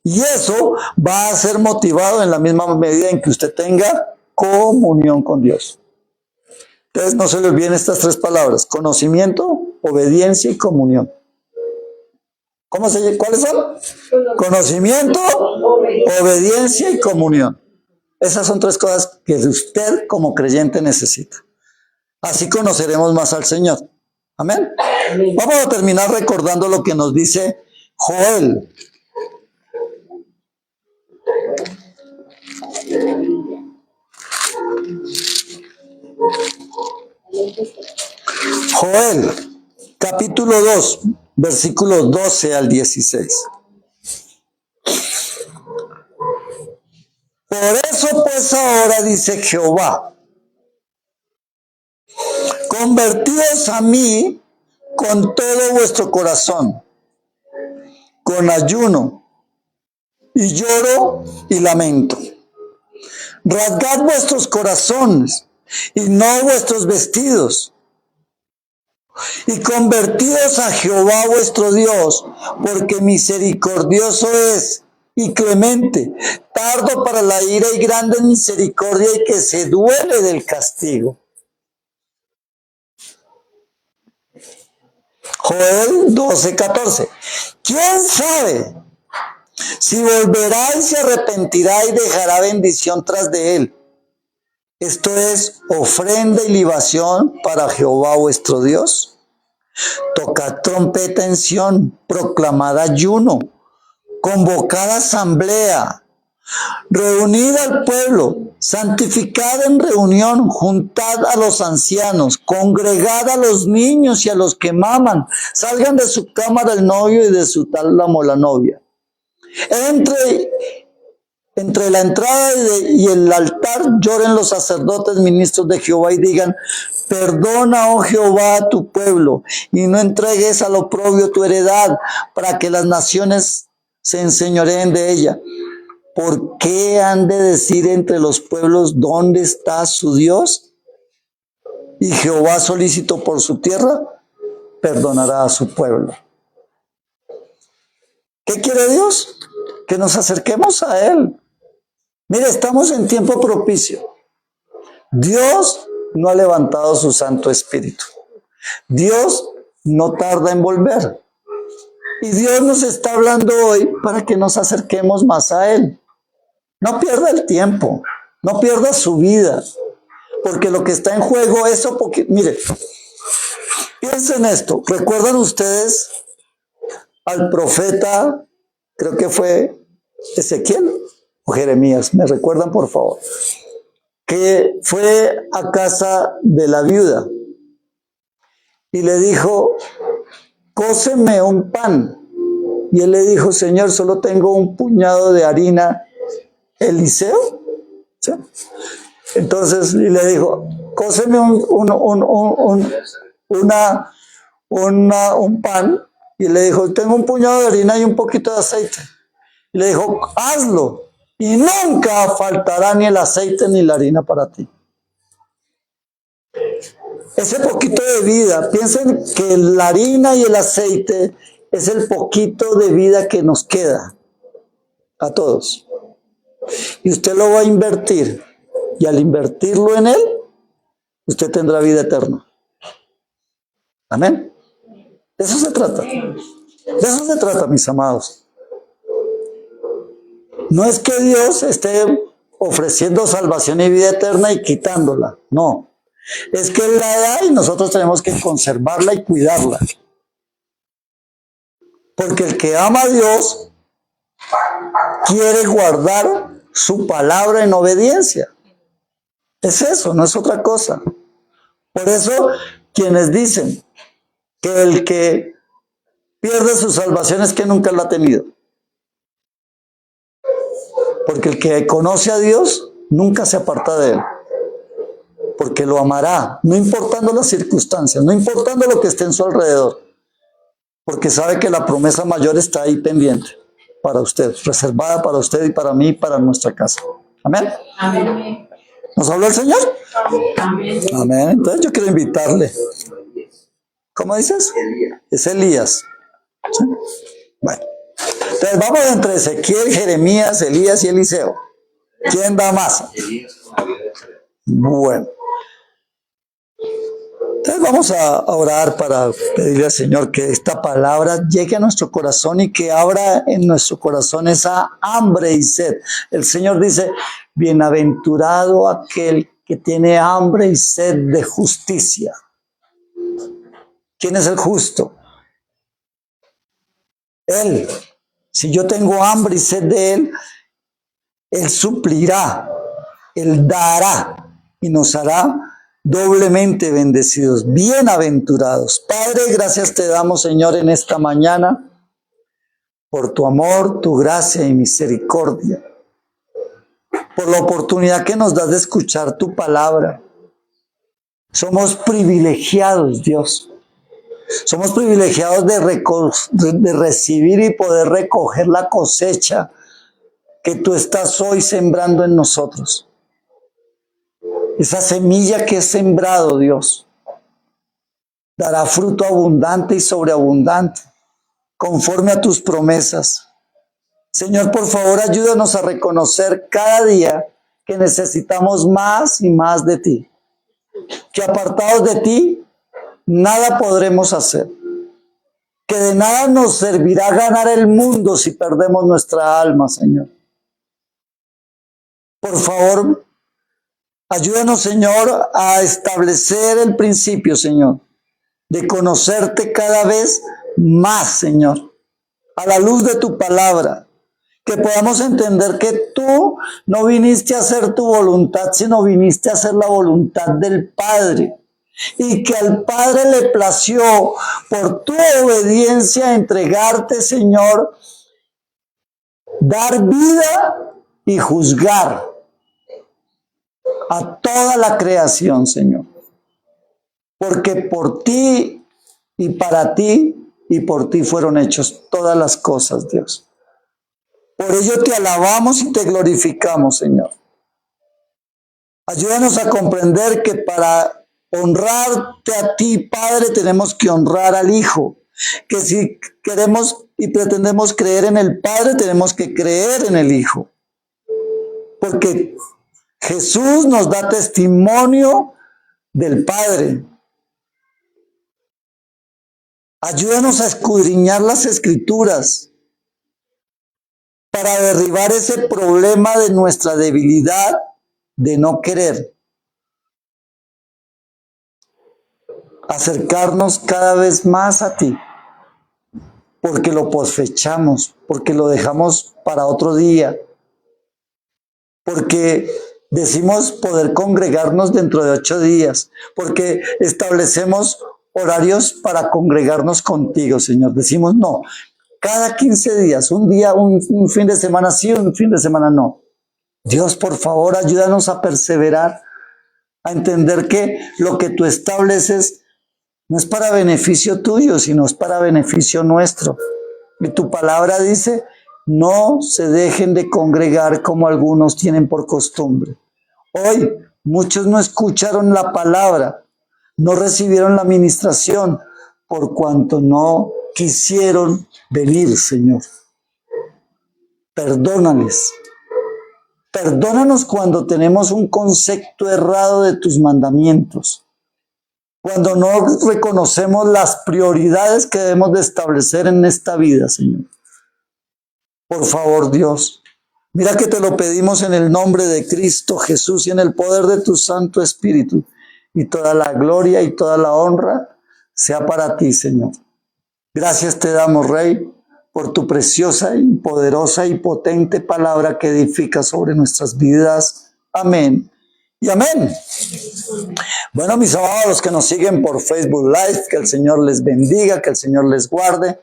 Y eso va a ser motivado en la misma medida en que usted tenga comunión con Dios. Entonces no se le olviden estas tres palabras: conocimiento, obediencia y comunión. ¿Cuáles son? Conocimiento, obediencia y comunión. Esas son tres cosas que usted como creyente necesita. Así conoceremos más al Señor. Amén. Vamos a terminar recordando lo que nos dice Joel. Joel, capítulo 2, versículos 12 al 16. Por eso pues ahora dice Jehová, convertíos a mí con todo vuestro corazón, con ayuno y lloro y lamento. Rasgad vuestros corazones y no vuestros vestidos, y convertíos a Jehová vuestro Dios, porque misericordioso es y clemente, tardo para la ira y grande en misericordia, y que se duele del castigo. Joel 12:14. ¿Quién sabe si volverá y se arrepentirá y dejará bendición tras de él? Esto es ofrenda y libación para Jehová vuestro Dios. Tocad trompeta en Sión, proclamad ayuno, convocad asamblea, reunid al pueblo, santificad en reunión, juntad a los ancianos, congregad a los niños y a los que maman, salgan de su cámara el novio y de su tálamo la novia. Entre la entrada y el altar lloren los sacerdotes ministros de Jehová y digan: perdona, oh Jehová, a tu pueblo, y no entregues al oprobio tu heredad, para que las naciones se enseñoreen de ella. ¿Por qué han de decir entre los pueblos: ¿dónde está su Dios? Y Jehová, solícito por su tierra, perdonará a su pueblo. ¿Qué quiere Dios? Que nos acerquemos a Él. Mire, estamos en tiempo propicio. Dios no ha levantado su Santo Espíritu. Dios no tarda en volver. Y Dios nos está hablando hoy para que nos acerquemos más a Él. No pierda el tiempo, no pierda su vida, porque lo que está en juego es eso. Mire, piensen esto. ¿Recuerdan ustedes al profeta, creo que fue Ezequiel o Jeremías? ¿Me recuerdan, por favor? Que fue a casa de la viuda y le dijo: cóceme un pan. Y él le dijo: Señor, solo tengo un puñado de harina Eliseo. ¿Sí? Entonces, y le dijo: cóceme un pan. Y le dijo: tengo un puñado de harina y un poquito de aceite. Y le dijo: hazlo, y nunca faltará ni el aceite ni la harina para ti. Ese poquito de vida, piensen que la harina y el aceite es el poquito de vida que nos queda a todos. Y usted lo va a invertir, y al invertirlo en Él, usted tendrá vida eterna. Amén. De eso se trata. De eso se trata, mis amados. No es que Dios esté ofreciendo salvación y vida eterna y quitándola. No. Es que Él la da y nosotros tenemos que conservarla y cuidarla. Porque el que ama a Dios quiere guardar su palabra en obediencia. Es eso, no es otra cosa. Por eso, quienes dicen que el que pierde su salvación es que nunca la ha tenido. Porque el que conoce a Dios nunca se aparta de Él. Porque lo amará, no importando las circunstancias, no importando lo que esté en su alrededor. Porque sabe que la promesa mayor está ahí pendiente para usted, reservada para usted y para mí y para nuestra casa. Amén. Amén. ¿Nos habló el Señor? Amén. Amén. Entonces yo quiero invitarle. ¿Cómo dices? Es Elías. ¿Sí? Bueno. Entonces vamos entre Ezequiel, Jeremías, Elías y Eliseo. ¿Quién da más? Bueno. Entonces vamos a orar para pedirle al Señor que esta palabra llegue a nuestro corazón y que abra en nuestro corazón esa hambre y sed. El Señor dice, bienaventurado aquel que tiene hambre y sed de justicia. ¿Quién es el justo? Él. Si yo tengo hambre y sed de Él, Él suplirá, Él dará y nos hará doblemente bendecidos, bienaventurados. Padre, gracias te damos, Señor, en esta mañana por tu amor, tu gracia y misericordia, por la oportunidad que nos das de escuchar tu palabra. Somos privilegiados, Dios. Somos privilegiados de recibir y poder recoger la cosecha que tú estás hoy sembrando en nosotros. Esa semilla que es sembrado, Dios, dará fruto abundante y sobreabundante, conforme a tus promesas. Señor, por favor, ayúdanos a reconocer cada día que necesitamos más y más de ti, que apartados de ti, nada podremos hacer, que de nada nos servirá ganar el mundo si perdemos nuestra alma, Señor. Por favor, ayúdanos, Señor, a establecer el principio, Señor, de conocerte cada vez más, Señor, a la luz de tu palabra, que podamos entender que tú no viniste a hacer tu voluntad, sino viniste a hacer la voluntad del Padre. Y que al Padre le plació por tu obediencia entregarte, Señor, dar vida y juzgar a toda la creación, Señor. Porque por ti y para ti y por ti fueron hechos todas las cosas, Dios. Por ello te alabamos y te glorificamos, Señor. Ayúdanos a comprender que para honrarte a ti, Padre, tenemos que honrar al Hijo. Que si queremos y pretendemos creer en el Padre, tenemos que creer en el Hijo. Porque Jesús nos da testimonio del Padre. Ayúdanos a escudriñar las Escrituras para derribar ese problema de nuestra debilidad de no querer acercarnos cada vez más a ti, porque lo pospechamos, porque lo dejamos para otro día, porque decimos poder congregarnos dentro de 8 días, porque establecemos horarios para congregarnos contigo, Señor. Decimos no, cada 15 días, un día, un fin de semana sí, un fin de semana no. Dios, por favor, ayúdanos a perseverar, a entender que lo que tú estableces no es para beneficio tuyo, sino es para beneficio nuestro. Y tu palabra dice, no se dejen de congregar como algunos tienen por costumbre. Hoy muchos no escucharon la palabra, no recibieron la ministración, por cuanto no quisieron venir, Señor. Perdónales. Perdónanos cuando tenemos un concepto errado de tus mandamientos. Cuando no reconocemos las prioridades que debemos de establecer en esta vida, Señor. Por favor, Dios, mira que te lo pedimos en el nombre de Cristo Jesús y en el poder de tu Santo Espíritu. Y toda la gloria y toda la honra sea para ti, Señor. Gracias te damos, Rey, por tu preciosa y poderosa y potente palabra que edifica sobre nuestras vidas. Amén. Y amén. Bueno, mis amados, los que nos siguen por Facebook Live, que el Señor les bendiga, que el Señor les guarde.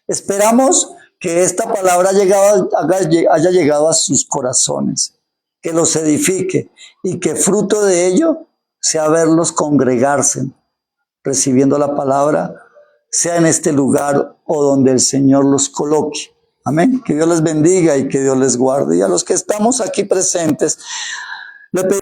Esperamos que esta palabra haya llegado a sus corazones, que los edifique y que fruto de ello sea verlos congregarse, recibiendo la palabra, sea en este lugar o donde el Señor los coloque. Amén. Que Dios les bendiga y que Dios les guarde. Y a los que estamos aquí presentes, le pedimos